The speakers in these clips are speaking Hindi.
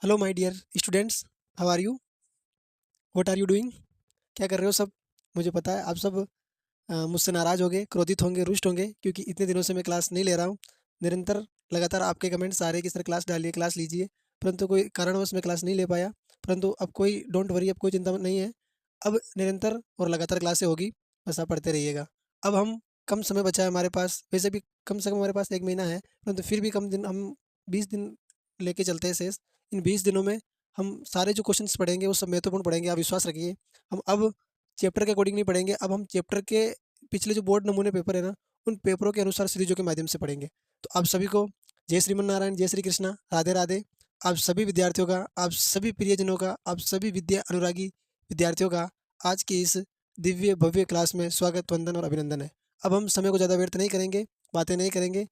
Hello my dear students, how are you? What are you doing? क्या कर रहे हो सब? मुझे पता है आप सब मुझसे नाराज़ होंगे, क्रोधित होंगे, रुष्ट होंगे क्योंकि इतने दिनों से मैं क्लास नहीं ले रहा हूँ। निरंतर लगातार आपके कमेंट्स आ रहे हैं कि सर क्लास डालिए, क्लास लीजिए, परंतु कोई कारणवश मैं क्लास नहीं ले पाया। परंतु अब कोई डोंट वरी, अब कोई चिंता नहीं है। अब निरंतर और लगातार क्लासें होगी, बस आप पढ़ते रहिएगा। अब हम कम समय बचा है हमारे पास, वैसे भी कम से कम हमारे पास 1 महीना है, परंतु फिर भी कम दिन हम 20 दिन लेके चलते हैं शेष। इन 20 दिनों में हम सारे जो क्वेश्चंस पढ़ेंगे वो सब महत्वपूर्ण पढ़ेंगे, आप विश्वास रखिए। हम अब चैप्टर के अकॉर्डिंग नहीं पढ़ेंगे, अब हम चैप्टर के पिछले जो बोर्ड नमूने पेपर है ना, उन पेपरों के अनुसार सीरीजों के माध्यम से पढ़ेंगे। तो आप सभी को जय श्रीमन नारायण, जय श्री कृष्णा, राधे राधे। आप सभी विद्यार्थियों का, आप सभी प्रियजनों का, आप सभी विद्या अनुरागी विद्यार्थियों का आज की इस दिव्य भव्य क्लास में स्वागत, वंदन और अभिनंदन है। अब हम समय को ज़्यादा व्यर्थ नहीं करेंगे, बातें नहीं करेंगे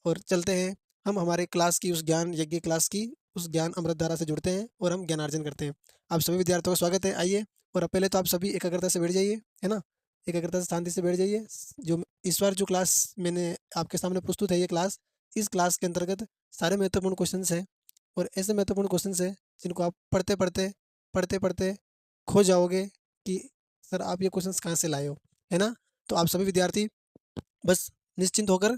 और चलते हैं। हम हमारे क्लास की उस ज्ञान यज्ञ क्लास की उस ज्ञान अमृत धारा से जुड़ते हैं और हम ज्ञानार्जन करते हैं। आप सभी विद्यार्थियों का स्वागत है, आइए। और अब पहले तो आप सभी एकाग्रता से बैठ जाइए, है ना? एकाग्रता से शांति से बैठ जाइए। जो इस बार जो क्लास मैंने आपके सामने प्रस्तुत है, ये क्लास, इस क्लास के अंतर्गत सारे महत्वपूर्ण क्वेश्चंस हैं और ऐसे महत्वपूर्ण क्वेश्चंस हैं जिनको आप पढ़ते पढ़ते खो जाओगे कि सर आप ये क्वेश्चंस कहाँ से लाए हो, है ना? तो आप सभी विद्यार्थी बस निश्चिंत होकर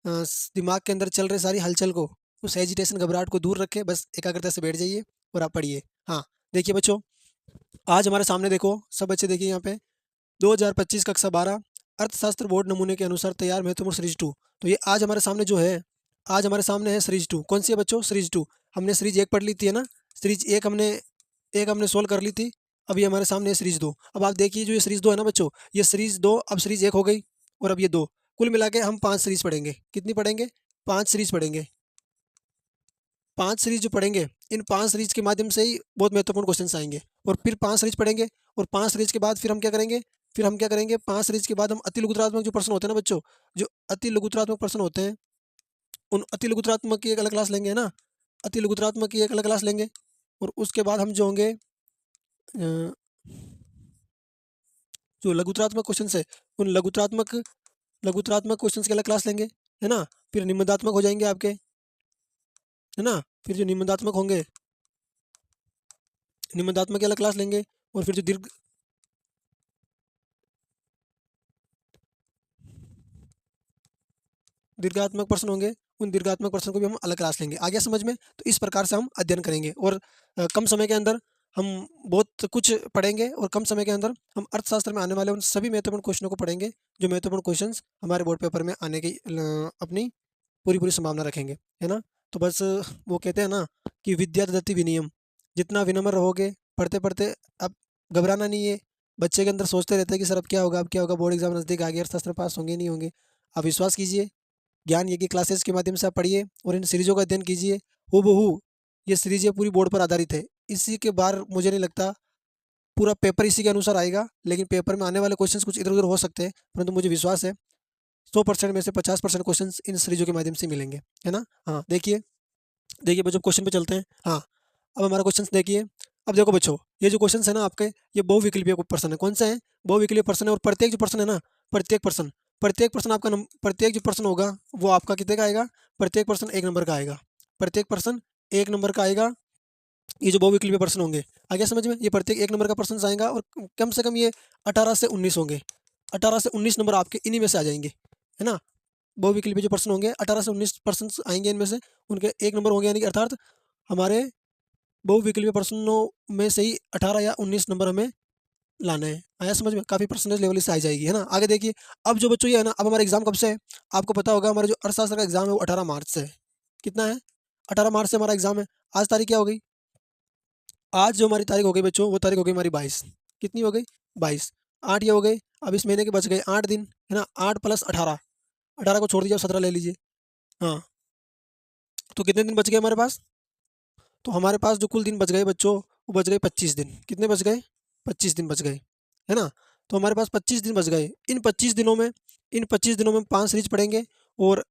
दिमाग के अंदर चल रहे सारी हलचल को, उस एजिटेशन घबराहट को दूर रखें, बस एकाग्रता से बैठ जाइए और आप पढ़िए। हाँ, देखिए बच्चों, आज हमारे सामने देखो, सब बच्चे देखिए यहाँ पे 2025 कक्षा 12 अर्थशास्त्र बोर्ड नमूने के अनुसार तैयार महत्वपूर्ण सीरीज 2। तो ये आज हमारे सामने जो है, आज हमारे सामने है सीरीज 2। कौन सी है बच्चों? सीरीज 2। हमने सीरीज 1 पढ़ ली थी, है ना? सीरीज 1 हमने सोल्व कर ली थी। अब ये हमारे सामने है सीरीज 2। अब आप देखिए, जो ये सीरीज 2 है ना बच्चों, ये सीरीज 2 अब सीरीज 1 हो गई और अब ये 2, कुल मिला के हम 5 सीरीज पढ़ेंगे। कितनी पढ़ेंगे? 5 सीरीज पढ़ेंगे। 5 सीरीज जो पढ़ेंगे, इन 5 सीरीज के माध्यम से ही बहुत महत्वपूर्ण क्वेश्चंस आएँगे और फिर 5 सीरीज पढ़ेंगे और 5 सीरीज के बाद फिर हम क्या करेंगे? 5 सीरीज के बाद हम अति लघुत्तरात्मक जो प्रश्न होते हैं ना बच्चों, जो अति लघुत्तरात्मक प्रश्न होते हैं, उन अति लघुत्तरात्मक की एक अलग क्लास लेंगे, है ना? अति लघुत्तरात्मक की एक अलग क्लास लेंगे और उसके बाद हम जो होंगे जो लघुत्तरात्मक क्वेश्चंस है, उन लघुत्तरात्मक क्वेश्चंस की अलग क्लास लेंगे, है ना? फिर निबंधात्मक हो जाएँगे आपके, है ना? फिर जो निबंधात्मक होंगे, निबंधात्मक की अलग क्लास लेंगे और फिर जो दीर्घात्मक प्रश्न होंगे, उन दीर्घात्मक प्रश्नों को भी हम अलग क्लास लेंगे। आ गया समझ में? तो इस प्रकार से हम अध्ययन करेंगे और कम समय के अंदर हम बहुत कुछ पढ़ेंगे और कम समय के अंदर हम अर्थशास्त्र में आने वाले उन सभी महत्वपूर्ण क्वेश्चनों को पढ़ेंगे, जो महत्वपूर्ण क्वेश्चंस हमारे बोर्ड पेपर में आने की अपनी पूरी-पूरी संभावना रखेंगे, है ना? तो बस वो कहते हैं ना कि विद्या ददति विनयम, जितना विनम्र रहोगे पढ़ते-पढ़ते, अब घबराना नहीं है। बच्चे के अंदर सोचते रहते हैं कि सर अब क्या होगा, अब क्या होगा? बोर्ड एग्ज़ाम नज़दीक आ गया, अर्थशास्त्र पास होंगे, नहीं होंगे? आप विश्वास कीजिए, ज्ञान यज्ञ क्लासेस के माध्यम से आप पढ़िए और इन सीरीज़ों का अध्ययन कीजिए। हूबहू ये सीरीज़ें पूरी बोर्ड पर आधारित है। इसी के बाहर मुझे नहीं लगता पूरा पेपर इसी के अनुसार आएगा, लेकिन पेपर में आने वाले क्वेश्चंस कुछ इधर-उधर हो सकते हैं, परंतु मुझे विश्वास है 100% में से 50% क्वेश्चंस इन सीरीज़ों के माध्यम से मिलेंगे, है ना? हाँ, देखिए देखिए बच्चों, क्वेश्चन पे चलते हैं। हाँ, अब हमारा क्वेश्चंस देखिए। अब देखो बच्चों, ये जो क्वेश्चंस है ना आपके, ये बहुविकल्पीय प्रश्न है। कौन से हैं? बहुविकल्पीय प्रश्न है और प्रत्येक जो प्रश्न है ना, प्रत्येक प्रश्न आपका प्रत्येक जो प्रश्न होगा वो आपका कितने का आएगा? प्रत्येक प्रश्न 1 नंबर का आएगा। प्रत्येक प्रश्न 1 नंबर का आएगा। ये जो बहुविकल्पीय प्रश्न होंगे, आ गया समझ में? ये प्रत्येक 1 नंबर का प्रश्न आएगा और कम से कम ये 18 से 19 होंगे। 18 से 19 नंबर आपके इन्हीं में से आ जाएँगे, है ना? बहुविकल्पीय जो प्रश्न होंगे 18 से 19 प्रश्न आएँगे इनमें से, उनके 1 नंबर होंगे, यानी कि अर्थात हमारे बहुविकल्पीय प्रश्नों में से ही 18 या 19 नंबर हमें लाना है। आया समझ में? काफ़ी परसेंटेज लेवल से आ जाएगी, है ना? आगे देखिए, अब जो बच्चों ये है ना, अब हमारा एग्ज़ाम कब से है? आपको पता होगा, हमारा जो अर्थशास्त्र का एग्ज़ाम है वो 18 मार्च से है। कितना है? 18 मार्च से हमारा एग्ज़ाम है। आज तारीख क्या हो गई? आज जो हमारी तारीख हो गई बच्चों, वो तारीख हो गई हमारी 22। कितनी हो गई? 22। 8 ये हो गए, अब इस महीने के बच गए 8 दिन, है ना? 8 प्लस 18, 18 को छोड़ दीजिए, अब 17 ले लीजिए। हाँ, तो कितने दिन बच गए हमारे पास? तो हमारे पास जो कुल दिन बच गए बच्चों, वो बच गए 25 दिन। कितने बच गए? 25 दिन बच गए, है ना? तो हमारे पास 25 दिन बच गए। इन 25 दिनों में 5 सीरीज़ पढ़ेंगे और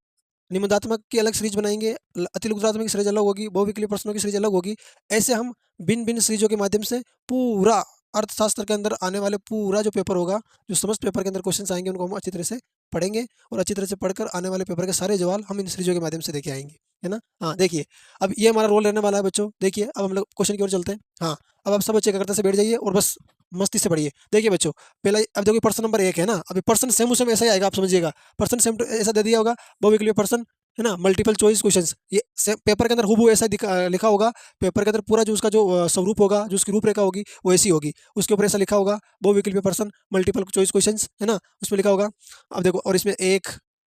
निबंधात्मक की अलग सीरीज़ बनाएँगे, अति लघुत्तरात्मक की सीरीज़ अलग होगी, बहुविकल्पीय प्रश्नों की सीरीज़ अलग होगी। ऐसे हम भिन्न-भिन्न सीरीज़ों के माध्यम से पूरा अर्थशास्त्र के अंदर आने वाले पूरा जो पेपर होगा, जो समस्त पेपर के अंदर क्वेश्चंस आएंगे, उनको हम अच्छी तरह से पढ़ेंगे और अच्छी तरह से पढ़कर आने वाले पेपर के सारे जवाब हम इन सीरीजों के माध्यम से देखे आएंगे, है ना। हाँ देखिए, अब ये हमारा रोल रहने वाला है बच्चों। देखिए अब हम लोग क्वेश्चन की ओर चलते हैं। हाँ, अब आप सब बच्चे एकाग्रता से बैठ जाइए और बस मस्ती से पढ़िए। देखिए बच्चों, पहला अब देखिए प्रश्न नंबर 1 है ना, अभी प्रश्न सेम टू सेम ऐसा ही आएगा, आप समझिएगा। प्रश्न सेम टू ऐसा दे दिया होगा, बहुविकल्पीय प्रश्न, है ना, मल्टीपल चॉइस क्वेश्चंस, ये पेपर के अंदर हूबहू ऐसा लिखा होगा। पेपर के अंदर पूरा जो उसका जो स्वरूप होगा, जो उसकी रूपरेखा होगी, वो ऐसी होगी। उसके ऊपर ऐसा लिखा होगा, बहुविकल्पीय प्रश्न, मल्टीपल चॉइस क्वेश्चंस, है ना, उसमें लिखा होगा। अब देखो, और इसमें 1,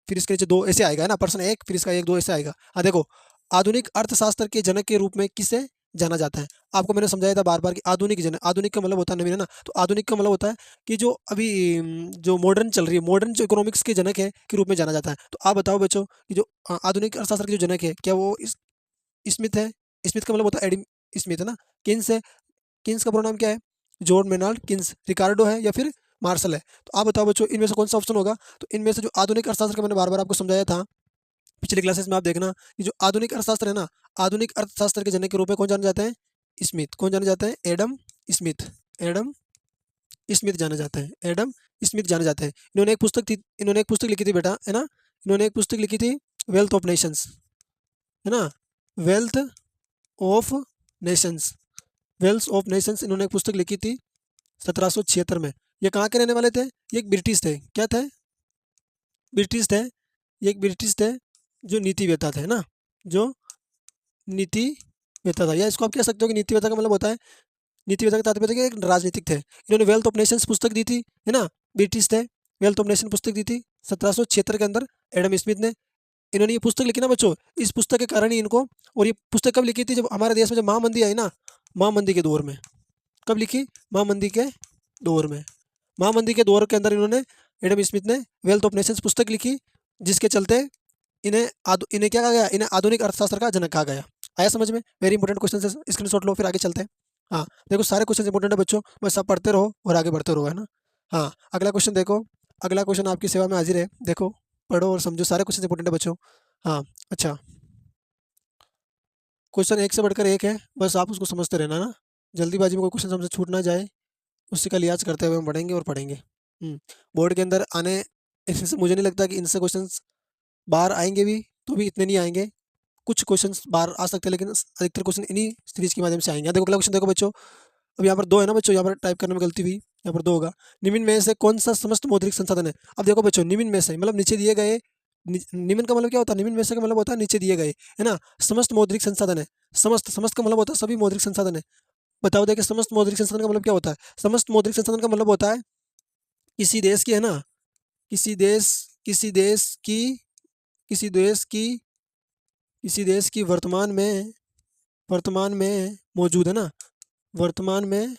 फिर इसके नीचे 2 ऐसे आएगा, है ना, प्रश्न 1 फिर इसका 1 2 ऐसे आएगा। हाँ देखो, आधुनिक अर्थशास्त्र के जनक के रूप में किसे जाना जाता है? आपको मैंने समझाया था बार बार कि आधुनिक जनक, आधुनिक का मतलब होता है नवीन, है ना। तो आधुनिक का मतलब होता है कि जो अभी जो मॉडर्न चल रही है, मॉडर्न जो इकोनॉमिक्स के जनक है के रूप में जाना जाता है। तो आप बताओ बच्चों कि जो आधुनिक अर्थशास्त्र के जो जनक है, क्या वो स्मिथ है? स्मिथ का मतलब होता है एडम स्मिथ, है ना। किन्स है, किन्स का पूरा नाम क्या है? John मेनाल्ड Keynes. रिकार्डो है या फिर मार्शल है? तो आप बताओ बच्चों, इनमें से कौन सा ऑप्शन होगा? तो इनमें से जो आधुनिक अर्थशास्त्र का मैंने बार बार आपको समझाया था पिछले क्लासेस में, आप देखना कि जो आधुनिक अर्थशास्त्र है ना, आधुनिक अर्थशास्त्र के जनक के रूप में कौन जाने जाते हैं? स्मिथ। कौन जाने जाते हैं? Adam Smith. एडम स्मिथ जाने जाते हैं, एडम स्मिथ जाने जाते हैं। इन्होंने एक पुस्तक लिखी थी बेटा, है ना। इन्होंने एक पुस्तक लिखी थी, वेल्थ ऑफ नेशंस, है ना, wealth of Nations. Wealth of Nations इन्होंने एक पुस्तक लिखी थी 1776 में। ये कहाँ के रहने वाले थे? ये एक ब्रिटिश थे। क्या थे? ब्रिटिश थे। ये एक ब्रिटिश थे जो नीतिवेत्ता थे ना, जो नीतिवेत्ता था, या इसको आप कह सकते हो कि नीतिवेत्ता का मतलब होता है, नीतिवेत्ता का तात्पर्य कि एक राजनीतिक थे। इन्होंने वेल्थ ऑफ नेशंस पुस्तक दी थी, है ना, ब्रिटिश थे। वेल्थ ऑफ नेशन पुस्तक दी थी 1776 के अंदर, एडम स्मिथ ने। इन्होंने ये पुस्तक लिखी ना बच्चों, इस पुस्तक के कारण ही इनको, और ये पुस्तक कब लिखी थी? जब हमारे देश में जब महामंदी आई ना, महामंदी के दौर में। कब लिखी? महामंदी के दौर में। महामंदी के दौर के अंदर इन्होंने, एडम स्मिथ ने वेल्थ ऑफ नेशंस पुस्तक लिखी, जिसके चलते इन्हें क्या कहा गया? इन्हें आधुनिक अर्थशास्त्र का जनक कहा गया। आया समझ में? वेरी इंपॉर्टेंट क्वेश्चन है, स्क्रीनशॉट लो, फिर आगे चलते हैं। हाँ देखो, सारे क्वेश्चन इंपॉर्टेंट है बच्चों, बस आप पढ़ते रहो और आगे बढ़ते रहो, है ना। हाँ, अगला क्वेश्चन देखो, अगला क्वेश्चन आपकी सेवा में हाजिर है। देखो, पढ़ो और समझो, सारे क्वेश्चन इंपॉर्टेंट है बच्चों। हाँ अच्छा, क्वेश्चन एक से बढ़कर एक है, बस आप उसको समझते रहना ना, जल्दीबाजी में कोई क्वेश्चन हमसे छूट ना जाए, उसी का लिहाज करते हुए हम पढ़ेंगे और पढ़ेंगे। बोर्ड के अंदर आने, इससे मुझे नहीं लगता कि इनसे क्वेश्चंस बाहर आएंगे भी, तो भी इतने नहीं आएंगे। कुछ क्वेश्चंस बाहर आ सकते हैं, लेकिन अधिकतर क्वेश्चन इन्हीं सीरीज के माध्यम से आएंगे। देखो अगला क्वेश्चन देखो बच्चों, अब यहाँ पर 2 है ना बच्चों, यहाँ पर टाइप करने में गलती हुई, यहाँ पर 2 होगा। निम्न में से कौन सा समस्त मौद्रिक संसाधन है? अब देखो बच्चों, निम्न में से मतलब नीचे दिए गए, निम्न का मतलब क्या होता है? निम्न में से का मतलब होता है नीचे दिए गए, है ना। समस्त मौद्रिक संसाधन है, समस्त, समस्त का मतलब होता है सभी मौद्रिक संसाधन है। बताओ देखिए, समस्त मौद्रिक संसाधन का मतलब क्या होता है? समस्त मौद्रिक संसाधन का मतलब होता है किसी देश की, है ना, किसी देश, किसी देश की, किसी देश की, किसी देश की वर्तमान में मौजूद, है ना, वर्तमान में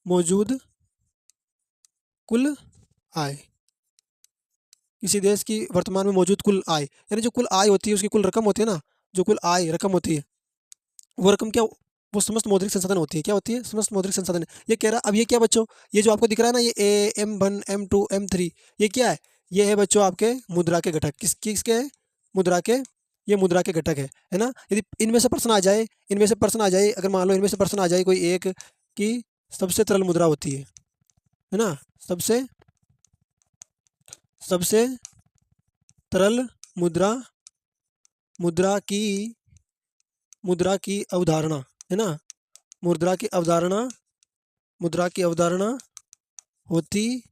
मौजूद कुल आय। किसी देश की वर्तमान में मौजूद कुल आय, यानी जो कुल आय होती है, उसकी कुल रकम होती है ना, जो कुल आय रकम होती है, वो रकम क्या, वो समस्त मौद्रिक संसाधन होती है। क्या होती है? समस्त मौद्रिक संसाधन है। ये कह रहा, अब ये क्या बच्चों, ये जो आपको दिख रहा है ना, ये M1 M2 M3, ये क्या है? ये है बच्चों आपके मुद्रा के घटक। किसके हैं? मुद्रा के, ये मुद्रा के घटक है ना। यदि इनमें से प्रश्न आ जाए, इनमें से प्रश्न आ जाए, अगर मान लो इनमें से प्रश्न आ जाए कोई एक कि सबसे तरल मुद्रा होती है ना, सबसे सबसे तरल मुद्रा, मुद्रा की, मुद्रा की अवधारणा, है ना, मुद्रा की अवधारणा, मुद्रा की अवधारणा होती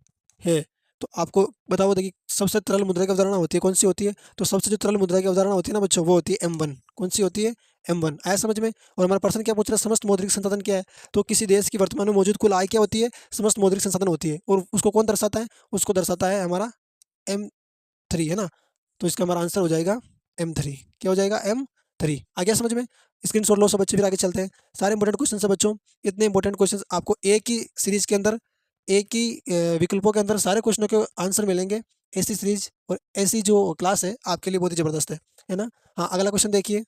है। तो आपको बताओ देखिए, सबसे तरल मुद्रा की अवधारणा होती है, कौन सी होती है? तो सबसे जो तरल मुद्रा की अवधारणा होती है ना बच्चों, वो होती है M1। कौन सी होती है? M1। आया समझ में? और हमारा प्रश्न क्या पूछ रहा है? समस्त मौद्रिक संसाधन क्या है? तो किसी देश की वर्तमान में मौजूद कुल आय क्या होती है? समस्त मौद्रिक संसाधन होती है। और उसको कौन दर्शाता है? उसको दर्शाता है हमारा M3, है ना। तो इसका हमारा आंसर हो जाएगा M3। क्या हो जाएगा? M3। आ गया समझ में? स्क्रीनशॉट लो सब बच्चे, फिर आगे चलते हैं। सारे इंपॉर्टेंट क्वेश्चन है बच्चों, इतने इंपॉर्टेंट क्वेश्चन आपको एक ही सीरीज के अंदर, एक ही विकल्पों के अंदर सारे क्वेश्चनों के आंसर मिलेंगे। ऐसी सीरीज और ऐसी जो क्लास है आपके लिए बहुत ही ज़बरदस्त है ना। हाँ, अगला क्वेश्चन देखिए,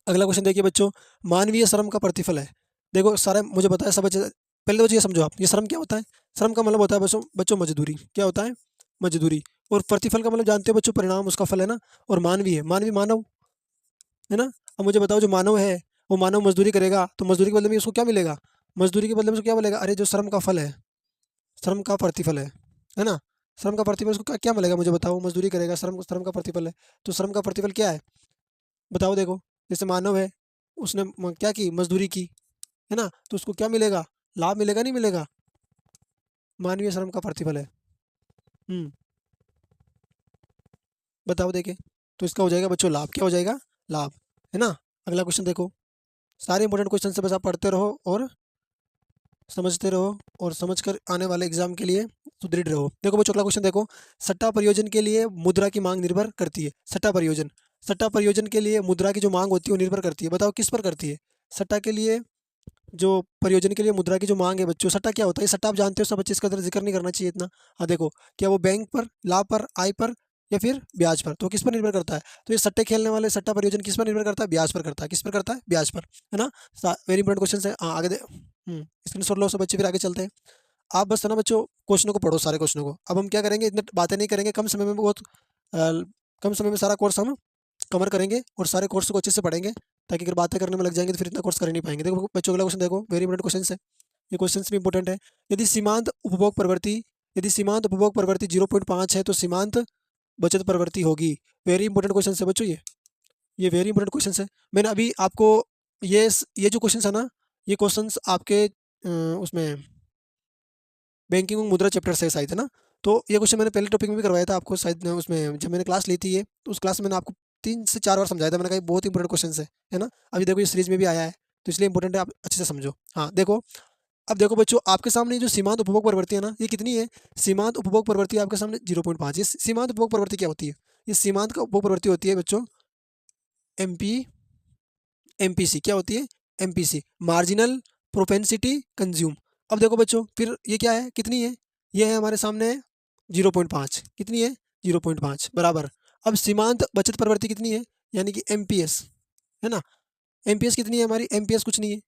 अगला क्वेश्चन देखिए बच्चों, मानवीय श्रम का प्रतिफल है। देखो सारे मुझे पता है सब बच्चे, पहले तो ये समझो आप, ये श्रम क्या होता है? श्रम का मतलब होता है बच्चों, मजदूरी। क्या होता है? मजदूरी। और प्रतिफल का मतलब जानते हो बच्चों, परिणाम, उसका फल, है ना। और मानवीय, मानवीय मानव, है ना। अब मुझे बताओ, जो मानव है वो मानव मजदूरी करेगा, तो मजदूरी के बदले में उसको क्या मिलेगा? मजदूरी के बदले में उसको क्या बोलेगा? अरे जो श्रम का फल है, श्रम का प्रतिफल है ना? श्रम का प्रतिफल उसको क्या क्या मिलेगा मुझे बताओ? मजदूरी करेगा, श्रम श्रम का प्रतिफल है, तो श्रम का प्रतिफल क्या है? बताओ देखो। जैसे मानव है, उसने क्या की? मजदूरी की, है ना? तो उसको क्या मिलेगा? लाभ मिलेगा, नहीं मिलेगा? मानवीय श्रम का प्रतिफल है। हम्म बताओ देखे। तो इसका हो जाएगा बच्चों लाभ। क्या हो जाएगा? लाभ, है ना? अगला क्वेश्चन देखो। सारे इंपॉर्टेंट क्वेश्चन से बस आप पढ़ते रहो और समझते रहो, और समझकर आने वाले एग्जाम के लिए सुदृढ़ रहो। देखो बच्चों, अगला क्वेश्चन देखो। सट्टा परियोजन के लिए मुद्रा की मांग निर्भर करती है। सट्टा परियोजन के लिए मुद्रा की जो मांग होती है वो निर्भर करती है। बताओ किस पर करती है? सट्टा के लिए जो परियोजन के लिए मुद्रा की जो मांग है बच्चों, सट्टा क्या होता है? सट्टा आप जानते हो सब बच्चे, इसका जिक्र नहीं करना चाहिए इतना। हाँ देखो, क्या वो बैंक पर, लाभ पर, आय पर, या फिर ब्याज पर? तो किस पर निर्भर करता है? तो ये सट्टे खेलने वाले सट्टा परियोजन किस पर निर्भर करता है? ब्याज पर करता है। किस पर करता है? ब्याज पर, है ना? वेरी इंपॉर्टेंट क्वेश्चन है। हाँ, आगे स्क्रीनशॉट लो सब बच्चे, फिर आगे चलते हैं। आप बस है ना बच्चों, क्वेश्चनों को पढ़ो, सारे क्वेश्चनों को। अब हम क्या करेंगे, इतने बातें नहीं करेंगे, कम समय में बहुत कम समय में सारा कोर्स हम कवर करेंगे, और सारे कोर्स को अच्छे से पढ़ेंगे, ताकि अगर बातें करने में लग जाएंगे तो फिर इतना कोर्स कर ही नहीं पाएंगे। देखो बच्चों, अगला क्वेश्चन देखो, वेरी इंपॉर्टेंट क्वेश्चन है। ये क्वेश्चन भी इंपॉर्टेंट है। यदि सीमांत उपभोग प्रवृत्ति यदि सीमांत उपभोग प्रवृत्ति 0.5 है तो सीमांत बचत प्रवृत्ति होगी। वेरी इंपॉर्टेंट क्वेश्चन है बच्चों ये वेरी इंपॉर्टेंट क्वेश्चन है। मैंने अभी आपको ये जो क्वेश्चन है ना, ये क्वेश्चन आपके उसमें बैंकिंग और मुद्रा चैप्टर से शायद, है ना? तो ये क्वेश्चन मैंने पहले टॉपिक में भी करवाया था आपको शायद, उसमें जब मैंने क्लास ली थी ये, तो उस क्लास में मैंने आपको 3 से 4 बार समझाया था। मैंने कहा ये बहुत इंपॉर्टेंट क्वेश्चन है ना? अभी देखो ये सीरीज में भी आया है, तो इसलिए इंपॉर्टेंट है, आप अच्छे से समझो। हाँ देखो, अब देखो बच्चों, आपके सामने जो सीमांत उपभोग प्रवृत्ति है ना, ये कितनी है? सीमांत उपभोग प्रवृत्ति आपके सामने 0.5। ये सीमांत उपभोग प्रवृत्ति क्या होती है? ये सीमांत का उपभोग प्रवृत्ति होती है बच्चों एमपी एमपीसी। क्या होती है? MPC, marginal propensity consume. अब देखो बच्चों, फिर ये क्या है, कितनी है? ये है हमारे सामने 0.5। कितनी है? 0.5 बराबर। अब सीमांत बचत प्रवृत्ति कितनी है? यानी कि एमपीएस, है ना? एमपीएस कितनी है हमारी? एमपीएस कुछ नहीं है,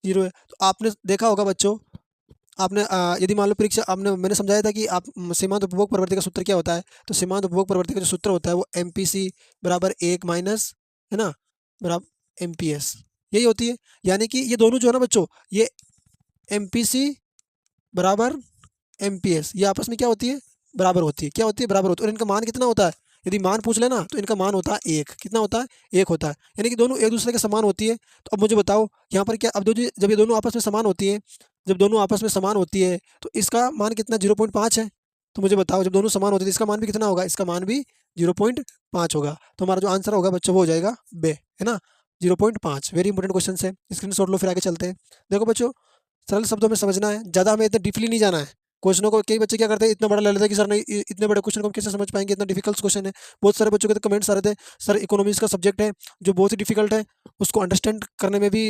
0 है। तो आपने देखा होगा बच्चों, आपने यदि मान लो परीक्षा, मैंने समझाया था कि आप सीमांत उपभोग प्रवृत्ति का सूत्र क्या होता है? तो सीमांत उपभोग प्रवृत्ति का जो सूत्र होता है वो एमपीसी बराबर 1 माइनस, है ना, बराबर एमपीएस, यही होती है। यानी कि ये दोनों जो है ना बच्चों, ये एमपीसी बराबर एमपीएस, ये आपस में क्या होती है? बराबर होती है। क्या होती है? बराबर होती है। और इनका मान कितना होता है? यदि मान पूछ लेना तो इनका मान होता है 1। कितना होता है? 1 होता है। यानी कि दोनों एक दूसरे के समान होती है। तो अब मुझे बताओ यहाँ पर क्या, अब जब ये दोनों आपस में समान होती है, जब दोनों आपस में समान होती है तो इसका मान कितना? 0.5 है। तो मुझे बताओ, जब दोनों समान होती है तो इसका मान भी कितना होगा? इसका मान भी 0.5 होगा। तो हमारा जो आंसर होगा बच्चों वो हो जाएगा बे, है ना? 0.5। वेरी इंपॉर्टेंट क्वेश्चन है, स्क्रीनशॉट लो, फिर आगे चलते हैं। देखो बच्चों, सरल शब्दों में समझना है, ज़्यादा हमें इतना डीपली नहीं जाना है। क्वेश्चनों को कई बच्चे क्या करते हैं, इतना बड़ा ले लेते हैं कि सर नहीं, इतने बड़े क्वेश्चन को हम कैसे समझ पाएंगे, इतना डिफिकल्ट क्वेश्चन है। बहुत सारे बच्चों के तो कमेंट्स आ रहे थे, सर इकोनॉमिक्स का सब्जेक्ट है जो बहुत ही डिफिकल्ट है, उसको अंडरस्टैंड करने में भी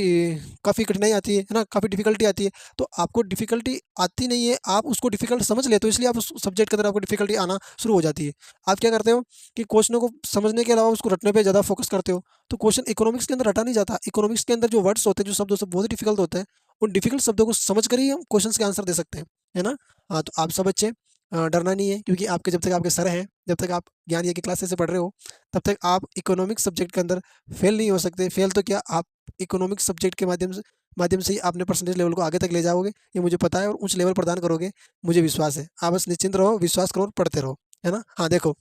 काफ़ी कठिनाई आती है ना, काफ़ी डिफिकल्टी आती है। तो आपको डिफिकल्टी आती नहीं है, आप उसको डिफिकल्ट समझ लेते हो, इसलिए आप उस सब्जेक्ट के अंदर आपको डिफिकल्टी आना शुरू हो जाती है। आप क्या करते हो कि क्वेश्चनों को समझने के अलावा उसको रटने पर ज़्यादा फोकस करते हो, तो क्वेश्चन इकोनॉमिक्स के अंदर रटा नहीं जाता। इकोनॉमिक्स के अंदर जो वर्ड्स होते हैं, जो शब्द होते हैं, बहुत ही डिफिकल्ट होते हैं। उन डिफिकल्ट शब्दों को समझ कर ही हम क्वेश्चंस के आंसर दे सकते हैं, है ना? हाँ, तो आप सब बच्चे डरना नहीं है, क्योंकि आपके जब तक आपके सर हैं, जब तक आप ज्ञान ये की क्लासेस से पढ़ रहे हो, तब तक आप इकोनॉमिक्स सब्जेक्ट के अंदर फेल नहीं हो सकते। फेल तो क्या, आप इकोनॉमिक्स सब्जेक्ट के माध्यम से ही अपने परसेंटेज लेवल को आगे तक ले जाओगे, ये मुझे पता है, और उच्च लेवल प्रदान करोगे, मुझे विश्वास है। आप बस निश्चिंत रहो, विश्वास करो और पढ़ते रहो, है ना? हाँ देखो,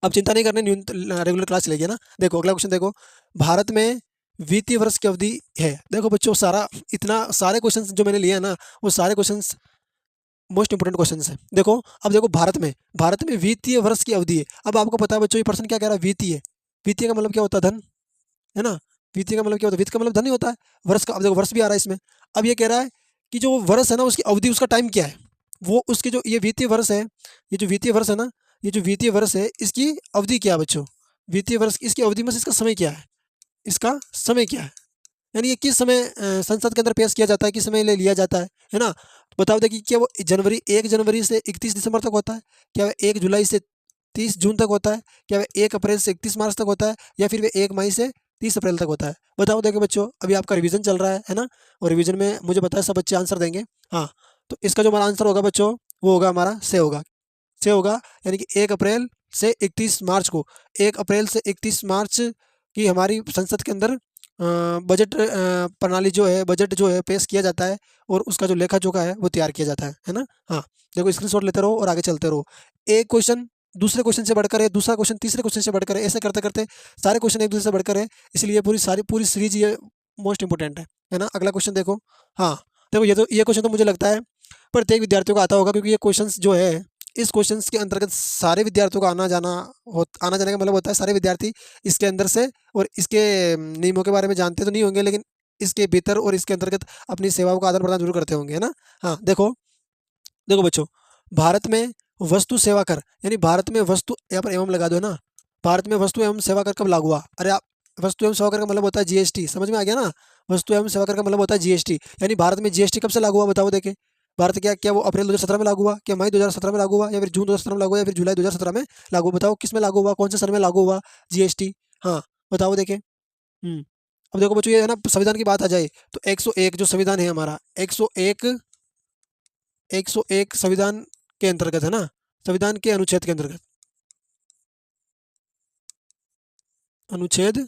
अब चिंता नहीं करनी, रेगुलर क्लास चलेगी, है ना? देखो अगला क्वेश्चन देखो। भारत में वित्तीय वर्ष की अवधि है। देखो बच्चों, सारे क्वेश्चन जो मैंने लिए हैं ना, वो सारे क्वेश्चन मोस्ट इंपोर्टेंट क्वेश्चन है। देखो, अब देखो, भारत में वित्तीय वर्ष की अवधि है। अब आपको पता है बच्चों, ये पर्सन क्या कह रहा है? वित्तीय, वित्तीय का मतलब क्या होता है? धन, है ना? वित्तीय का मतलब क्या होता है? वित्त का मतलब धन ही होता है। वर्ष का, अब देखो वर्ष भी आ रहा है इसमें। अब ये कह रहा है कि जो वर्ष है ना, उसकी अवधि, उसका टाइम क्या है, वो उसके जो ये वित्तीय वर्ष है, ये जो वित्तीय वर्ष है ना, ये जो वित्तीय वर्ष है, इसकी अवधि क्या है बच्चों? वित्तीय वर्ष, इसकी अवधि में से इसका समय क्या है? इसका समय क्या है? यानी ये किस समय संसद के अंदर पेश किया जाता है, किस समय ले लिया जाता है ना? तो बताओ देखिए, क्या वो 1 जनवरी से 31 दिसंबर तक होता है? क्या वह 1 जुलाई से 30 जून तक होता है? क्या वह 1 अप्रैल से 31 मार्च तक होता है? या फिर वह 1 मई से 30 अप्रैल तक होता है? बताओ देखो बच्चों, अभी आपका रिवीजन चल रहा है ना? और रिवीजन में मुझे पता है सब बच्चे आंसर देंगे। हाँ, तो इसका जो हमारा आंसर होगा बच्चों, वो होगा हमारा से होगा, यानी कि 1 अप्रैल से 31 मार्च को, 1 अप्रैल से 31 मार्च की हमारी संसद के अंदर बजट प्रणाली जो है, बजट जो है पेश किया जाता है और उसका जो लेखा जोखा है वो तैयार किया जाता है ना। हाँ, देखो स्क्रीनशॉट लेते रहो और आगे चलते रहो। एक क्वेश्चन दूसरे क्वेश्चन से बढ़कर है, दूसरा क्वेश्चन तीसरे क्वेश्चन से बढ़कर है, ऐसे करते करते सारे क्वेश्चन एक दूसरे से बढ़कर है, इसलिए पूरी सीरीज ये मोस्ट इंपॉर्टेंट है ना। अगला क्वेश्चन देखो। हाँ, देखो ये क्वेश्चन तो मुझे लगता है प्रत्येक विद्यार्थियों को आता होगा, क्योंकि ये क्वेश्चंस जो है इस क्वेश्चंस के अंतर्गत सारे विद्यार्थियों का आना जाने का मतलब होता है सारे विद्यार्थी इसके अंदर से और इसके नियमों के बारे में जानते तो नहीं होंगे, लेकिन इसके भीतर और इसके अंतर्गत अपनी सेवाओं का आदान प्रदान जरूर करते होंगे, है ना। हाँ, देखो देखो बच्चों, भारत में वस्तु सेवा कर, यानी भारत में वस्तु यहाँ पर एवं लगा दो ना। भारत में वस्तु एवं सेवा कर कब लागू हुआ? अरे आप, वस्तु एवं सेवा कर का मतलब होता है जीएसटी, समझ में आ गया ना। वस्तु एवं सेवा कर का मतलब होता है जीएसटी, यानी भारत में जीएसटी कब से लागू हुआ बताओ देखे। भारत क्या क्या वो अप्रैल 2017 में लागू हुआ, क्या मई 2017 में लागू हुआ, या फिर जून 2017 में लागू हुआ, या फिर जुलाई 2017 में लागू? बताओ किस में लागू हुआ, कौन से सन में लागू हुआ जीएसटी? हाँ, बताओ देखे। अब देखो बच्चों, ये है ना संविधान की बात आ जाए तो 101 जो संविधान है हमारा, 101 101 संविधान के अंतर्गत है ना, संविधान के अनुच्छेद के अंतर्गत, अनुच्छेद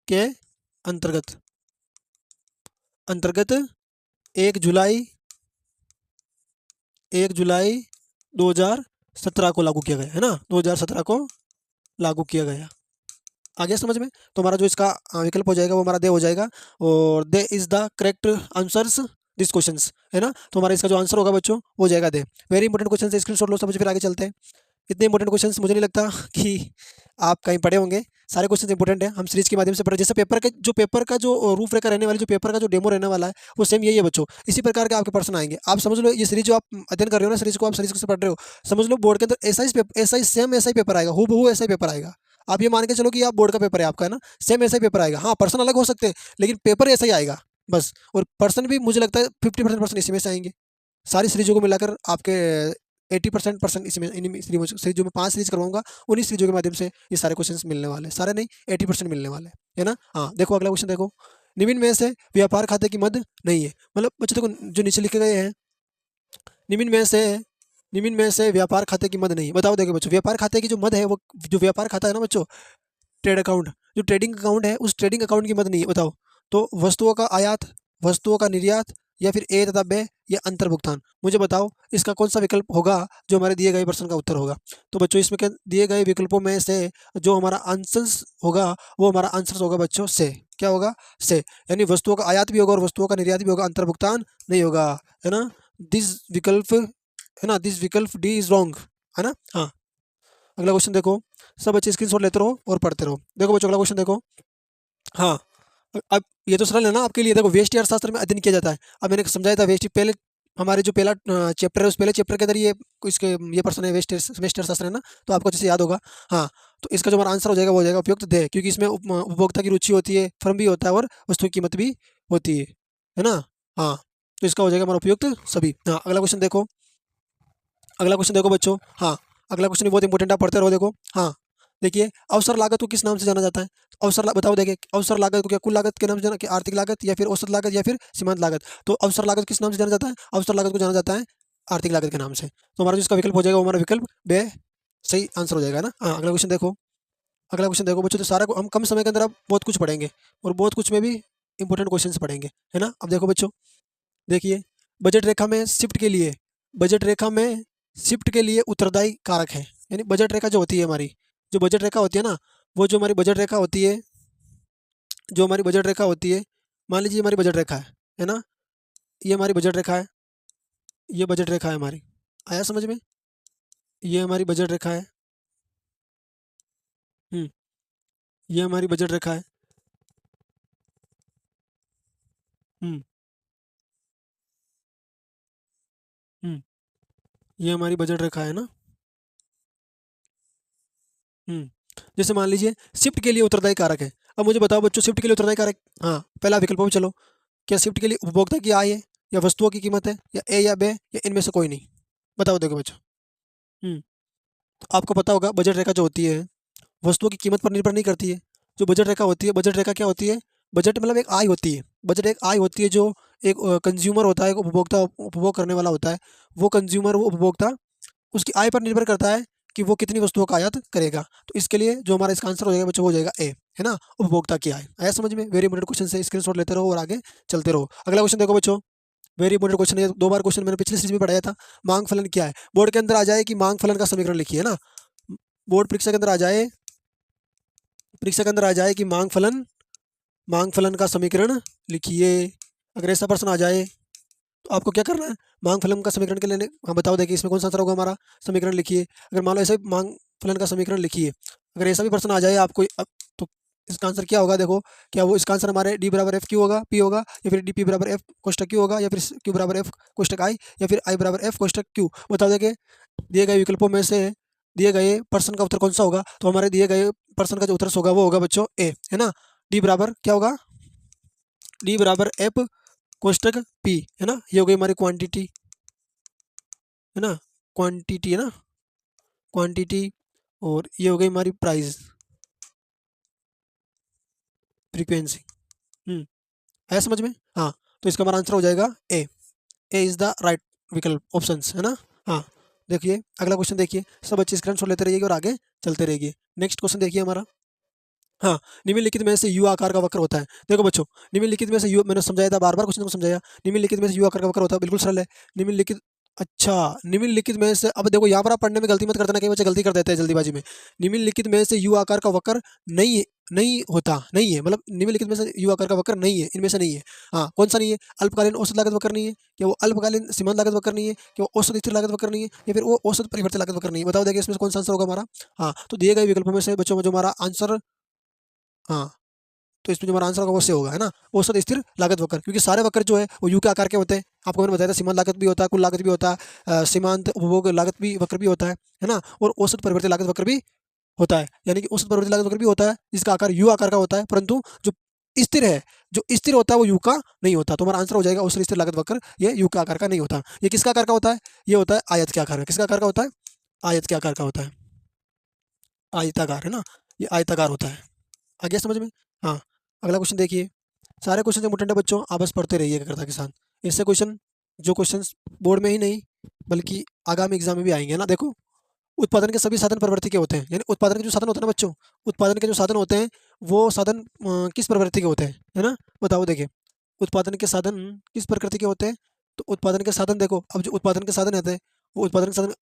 के अंतर्गत अंतर्गत 1 जुलाई 1 जुलाई 2017 को लागू किया गया है ना, 2017 को लागू किया गया। आ गया समझ में? तो हमारा जो इसका विकल्प हो जाएगा वो हमारा दे हो जाएगा, और the is the correct answers this questions, है ना। तो हमारा इसका जो आंसर होगा बच्चों वो हो जाएगा दे। वेरी इंपॉर्टेंट क्वेश्चन है, स्क्रीनशॉट लो समझ, फिर आगे चलते हैं। इतने इंपॉर्टेंट क्वेश्चंस मुझे नहीं लगता कि आप कहीं पढ़े होंगे, सारे क्वेश्चन इंपॉर्टेंट है, हम सीरीज के माध्यम से पढ़े। जैसे पेपर का जो रूपरेखा रहने वाली, जो पेपर का जो डेमो रहने वाला है वो सेम यही है बच्चों, इसी प्रकार के आपके प्रश्न आएंगे। आप समझ लो ये सीरीज जो आप अध्ययन कर रहे हो ना, सीरीज को आप सीरीज से पढ़ रहे हो, समझ लो बोर्ड के अंदर ऐसा ही सेम ऐसा ही पेपर आएगा, हूबहू ऐसा ही पेपर आएगा। आप ये मान के चलो कि आप बोर्ड का पेपर है आपका, है ना, सेम ऐसा ही पेपर आएगा। हाँ, पर्सन अलग हो सकते हैं लेकिन पेपर ऐसा ही आएगा बस। और पर्सन भी मुझे लगता है 50% पर्सन इसी में से आएंगे, सारी सीरीजों को मिलाकर आपके 80% पर्सन इसमें इन्हीं सीरीजों में 5 सीरीज करवाऊंगा, उन्हीं सीरीजों के माध्यम से ये सारे क्वेश्चंस मिलने वाले हैं, सारे नहीं 80% मिलने वाले हैं, है ना। हाँ, देखो अगला क्वेश्चन देखो। निम्न में से व्यापार खाते की मद नहीं है, मतलब बच्चों देखो जो नीचे लिखे गए हैं, निम्न में से निम्न में से व्यापार खाते की मद नहीं है। बताओ देखो बच्चों, व्यापार खाते की जो मद है वो, जो व्यापार खाता है ना बच्चों, ट्रेड अकाउंट, जो ट्रेडिंग अकाउंट है उस ट्रेडिंग अकाउंट की मद नहीं है। बताओ, तो वस्तुओं का आयात, वस्तुओं का निर्यात, या फिर ए तथा बे, या अंतर्भुगतान, मुझे बताओ इसका कौन सा विकल्प होगा जो हमारे दिए गए प्रश्न का उत्तर होगा। तो बच्चों इसमें क्या दिए गए विकल्पों में से जो हमारा आंसर होगा वो हमारा आंसर होगा बच्चों से, क्या होगा से, यानी वस्तुओं का आयात भी होगा और वस्तुओं का निर्यात भी होगा, अंतर्भुगतान नहीं होगा, है ना। दिस विकल्प, है ना, दिस विकल्प डी इज रॉन्ग, है ना। हाँ, अगला क्वेश्चन देखो, सब बच्चे स्क्रीनशॉट लेते रहो और पढ़ते रहो। देखो बच्चों अगला क्वेश्चन देखो। हाँ, अब ये तो सरल है ना आपके लिए। देखो व्यष्टि अर्थशास्त्र में अध्ययन किया जाता है, अब मैंने समझाया था व्यष्टि पहले, हमारे जो पहला चैप्टर है उस पहले चैप्टर के अंदर ये इसके ये पर्सन है व्यष्टि अर्थशास्त्र है ना, तो आपको जैसे याद होगा। हाँ, तो इसका जो हमारा आंसर हो जाएगा वो हो जाएगा उपयुक्त दे, क्योंकि इसमें उपभोक्ता की रुचि होती है, फर्म भी होता है और वस्तु की कीमत भी होती है ना। हाँ, तो इसका हो जाएगा हमारा उपयुक्त सभी। हाँ, अगला क्वेश्चन देखो, अगला क्वेश्चन देखो बच्चों। हाँ, अगला क्वेश्चन भी बहुत इंपॉर्टेंट, आप पढ़ते रहो। देखो हाँ, देखिए अवसर लागत को किस नाम से जाना जाता है? बताओ देखिए, अवसर लागत को क्या कुल लागत के नाम से जाना, कि आर्थिक लागत, या फिर औसत लागत, या फिर सीमांत लागत? तो अवसर लागत किस नाम से जाना जाता है? अवसर लागत को जाना जाता है आर्थिक लागत के नाम से। तो हमारा जो इसका विकल्प हो जाएगा वो हमारा विकल्प बे सही आंसर हो जाएगा ना। हाँ, अगला क्वेश्चन देखो, अगला क्वेश्चन देखो बच्चों, तो सारा हम कम समय के अंदर अब बहुत कुछ पढ़ेंगे और बहुत कुछ में भी इंपॉर्टेंट क्वेश्चन पढ़ेंगे, है ना। अब देखो बच्चों, देखिए बजट रेखा में शिफ्ट के लिए, बजट रेखा में शिफ्ट के लिए उत्तरदायी कारक है, यानी बजट रेखा जो होती है हमारी, जो बजट रेखा होती है ना, वो जो हमारी बजट रेखा होती है, जो हमारी बजट रेखा होती है, मान लीजिए हमारी बजट रेखा है ना, ये हमारी बजट रेखा है, ये बजट रेखा है हमारी, आया समझ में? ये हमारी बजट रेखा है। हम्म, ये हमारी बजट रेखा है। हम्म। हम्म, ये हमारी बजट रेखा है ना। हम्म, जैसे मान लीजिए शिफ्ट के लिए उत्तरदायी कारक है। अब मुझे बताओ बच्चों, शिफ्ट के लिए उत्तरदायी कारक, हाँ पहला विकल्प पे चलो, क्या शिफ्ट के लिए उपभोक्ता की आय है, या वस्तुओं की कीमत है, या ए या बे, या इनमें से कोई नहीं? बताओ देखो बच्चों। हम्म, तो आपको पता होगा बजट रेखा जो होती है वस्तुओं की कीमत पर निर्भर नहीं करती है। जो बजट रेखा होती है, बजट रेखा क्या होती है? बजट मतलब एक आय होती है, बजट एक आय होती है जो एक कंज्यूमर होता है, एक उपभोक्ता उपभोग करने वाला होता है, वो कंज्यूमर वो उपभोक्ता उसकी आय पर निर्भर करता है कि वो कितनी वस्तुओं का आयात करेगा। तो इसके लिए जो हमारा इसका आंसर हो जाएगा बच्चों वो हो जाएगा ए, है ना, उपभोक्ता की आय। आया समझ में? वेरी इंपॉर्टेंट क्वेश्चन है, स्क्रीनशॉट लेते रहो और आगे चलते रहो। अगला क्वेश्चन देखो बच्चों, वेरी इंपॉर्टेंट क्वेश्चन है, 2 बार क्वेश्चन मैंने पिछली सीरीज में पढ़ाया था। मांग फलन क्या है? बोर्ड के अंदर आ जाए कि मांग फलन का समीकरण लिखिए, है ना। बोर्ड परीक्षा के अंदर आ जाए, परीक्षा के अंदर आ जाए कि मांग फलन का समीकरण लिखिए। अगर ऐसा प्रश्न आ जाए तो आपको क्या करना है? मांग फलन का समीकरण के लिए, हाँ बताओ, देखिए इसमें कौन सा आंसर होगा हमारा? समीकरण लिखिए। अगर मान लो ऐसे मांग फलन का समीकरण लिखिए, अगर ऐसा भी प्रश्न आ जाए आपको तो इसका आंसर क्या होगा? देखो, क्या वो इसका आंसर हमारे डी बराबर एफ क्यू होगा, पी होगा, या फिर डी पी बराबर एफ कोष्टक क्यू होगा, या फिर क्यू बराबर एफ कोष्टक आई, या फिर आई बराबर एफ कोष्टक क्यू? बताओ, देखिए दिए गए विकल्पों में से दिए गए प्रश्न का उत्तर कौन सा होगा? तो हमारे दिए गए प्रश्न का जो उत्तर होगा वो होगा बच्चों ए, है ना। डी बराबर क्या होगा? डी बराबर एफ कोष्टक पी, है ना। ये हो गई हमारी क्वांटिटी, है ना, क्वांटिटी, है ना, क्वांटिटी। और ये हो गई हमारी प्राइस, फ्रीक्वेंसी। है समझ में? हाँ, तो इसका हमारा आंसर हो जाएगा ए। ए इज द राइट विकल्प, ऑप्शन, है ना। हाँ, देखिए अगला क्वेश्चन देखिए, सब बच्चे स्क्रीनशॉट लेते रहिए और आगे चलते रहिए। नेक्स्ट क्वेश्चन देखिए हमारा। हाँ, निम्नलिखित में से यू आकार का वक्र होता है। देखो बच्चों, निम्नलिखित में से यू, मैंने समझाया था, बार बार क्वेश्चन को समझाया। निम्नलिखित में से यू आकार का वक्र होता है, बिल्कुल सरल है। निम्नलिखित, अच्छा, निम्नलिखित में से, अब देखो यहाँ पर आप पढ़ने में गलती मत कर देना, कई बच्चे गलती कर देते हैं जल्दीबाजी में। निम्नलिखित में से यू आकार का वक्र नहीं नहीं होता, नहीं है, मतलब निम्नलिखित में से यू आकार का वक्र नहीं है, इनमें से नहीं है। हाँ, कौन सा नहीं है? अल्पकालीन औसत लागत वक्र नहीं है, क्या वो अल्पकालीन सीमांत लागत वक्र नहीं है, क्या वो औसत स्थिर लागत वक्र नहीं है, या फिर वो औसत परिवर्तन लागत वक्र नहीं है? बताओ देखिए इसमें से कौन सा आंसर होगा हमारा? हाँ, तो दिए गए विकल्पों में से बच्चों में जो हमारा आंसर, हाँ, तो इसमें जो हमारा आंसर होगा वो से होगा, है ना, औसत स्थिर लागत वक्र। क्योंकि सारे वक्र जो है वो यू के आकार के होते हैं। आपको मैंने बताया था, सीमांत लागत भी होता है, कुल लागत भी होता है, सीमांत उपभोग लागत भी वक्र भी होता है ना, और औसत परिवर्तित लागत वक्र भी होता है। यानी कि औसत परिवर्तित लागत वक्र भी होता है जिसका आकार यू आकार का होता है, परंतु जो स्थिर है, जो स्थिर होता है वो यू का नहीं होता। तो हमारा आंसर हो जाएगा औसत स्थिर लागत वक्र, ये यू का आकार का नहीं होता। ये किसका आकार का होता है? ये होता है आयत के आकार का। किसका आकार का होता है? आयत के आकार का होता है, आयताकार, है ना, ये आयताकार होता है। आ गया समझ में? हाँ, अगला क्वेश्चन देखिए। सारे क्वेश्चन इंपॉर्टेंट है बच्चों, आप बस पढ़ते रहिएगा करता किसान। इससे क्वेश्चन, जो क्वेश्चंस बोर्ड में ही नहीं बल्कि आगामी एग्जाम में भी आएंगे ना। देखो, उत्पादन के सभी साधन प्रवृत्ति के होते हैं, यानी उत्पादन के जो साधन होते हैं ना बच्चों, उत्पादन के जो साधन होते हैं वो साधन किस प्रवृत्ति के होते हैं, है ना। बताओ देखिए, उत्पादन के साधन किस प्रकृति के होते हैं? तो उत्पादन के साधन, देखो अब जो उत्पादन के साधन रहते हैं वो उत्पादन के साधन